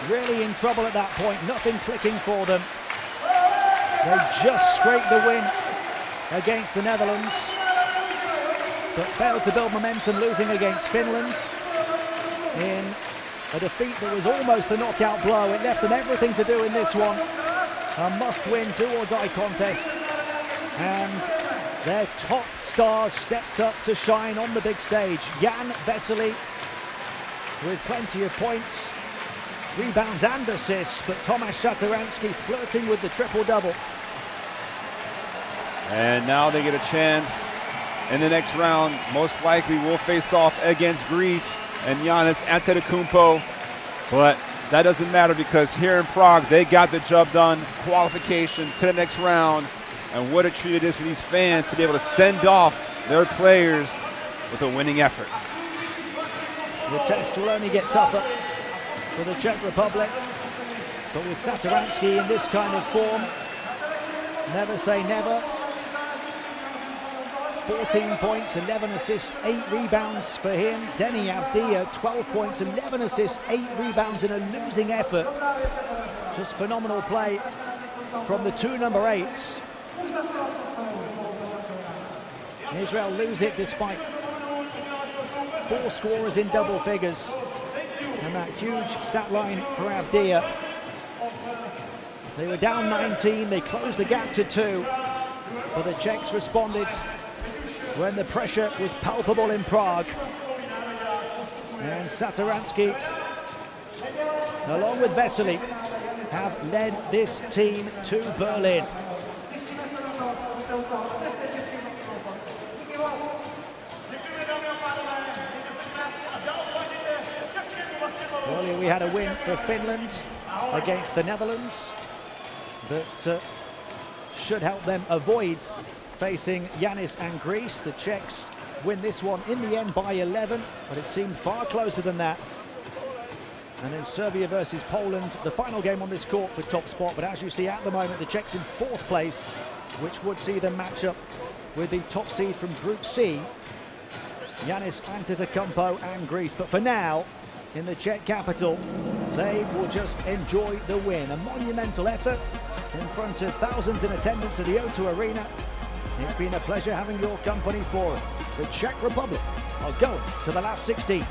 really in trouble at that point, nothing clicking for them. They just scraped the win against the Netherlands, but failed to build momentum, losing against Finland in a defeat that was almost a knockout blow. It left them everything to do in this one. A must-win, do-or-die contest. And their top stars stepped up to shine on the big stage. Jan Vesely with plenty of points, rebounds and assists, but Tomáš Satoransky flirting with the triple-double. And now they get a chance in the next round. Most likely will face off against Greece and Giannis Antetokounmpo. But that doesn't matter because here in Prague, they got the job done. Qualification to the next round. And what a treat it is for these fans to be able to send off their players with a winning effort. The test will only get tougher for the Czech Republic. But with Satoransky in this kind of form, never say never. 14 points, 11 assists, 8 rebounds for him. Denny Avdia, 12 points, 11 assists, 8 rebounds in a losing effort. Just phenomenal play from the 2 number 8s. Israel lose it despite 4 scorers in double figures. And that huge stat line for Avdia. They were down 19, they closed the gap to 2. But the Czechs responded when the pressure was palpable in Prague. And Satoransky, along with Vesely, have led this team to Berlin. Earlier we had a win for Finland against the Netherlands that should help them avoid facing Giannis and Greece. The Czechs win this one in the end by 11, but it seemed far closer than that. And then Serbia versus Poland, the final game on this court for top spot. But as you see at the moment, the Czechs in 4th place, which would see them match up with the top seed from Group C, Giannis Antetokounmpo and Greece. But for now, in the Czech capital, they will just enjoy the win. A monumental effort in front of thousands in attendance at the O2 Arena. It's been a pleasure having your company for it. The Czech Republic are going to the last 16.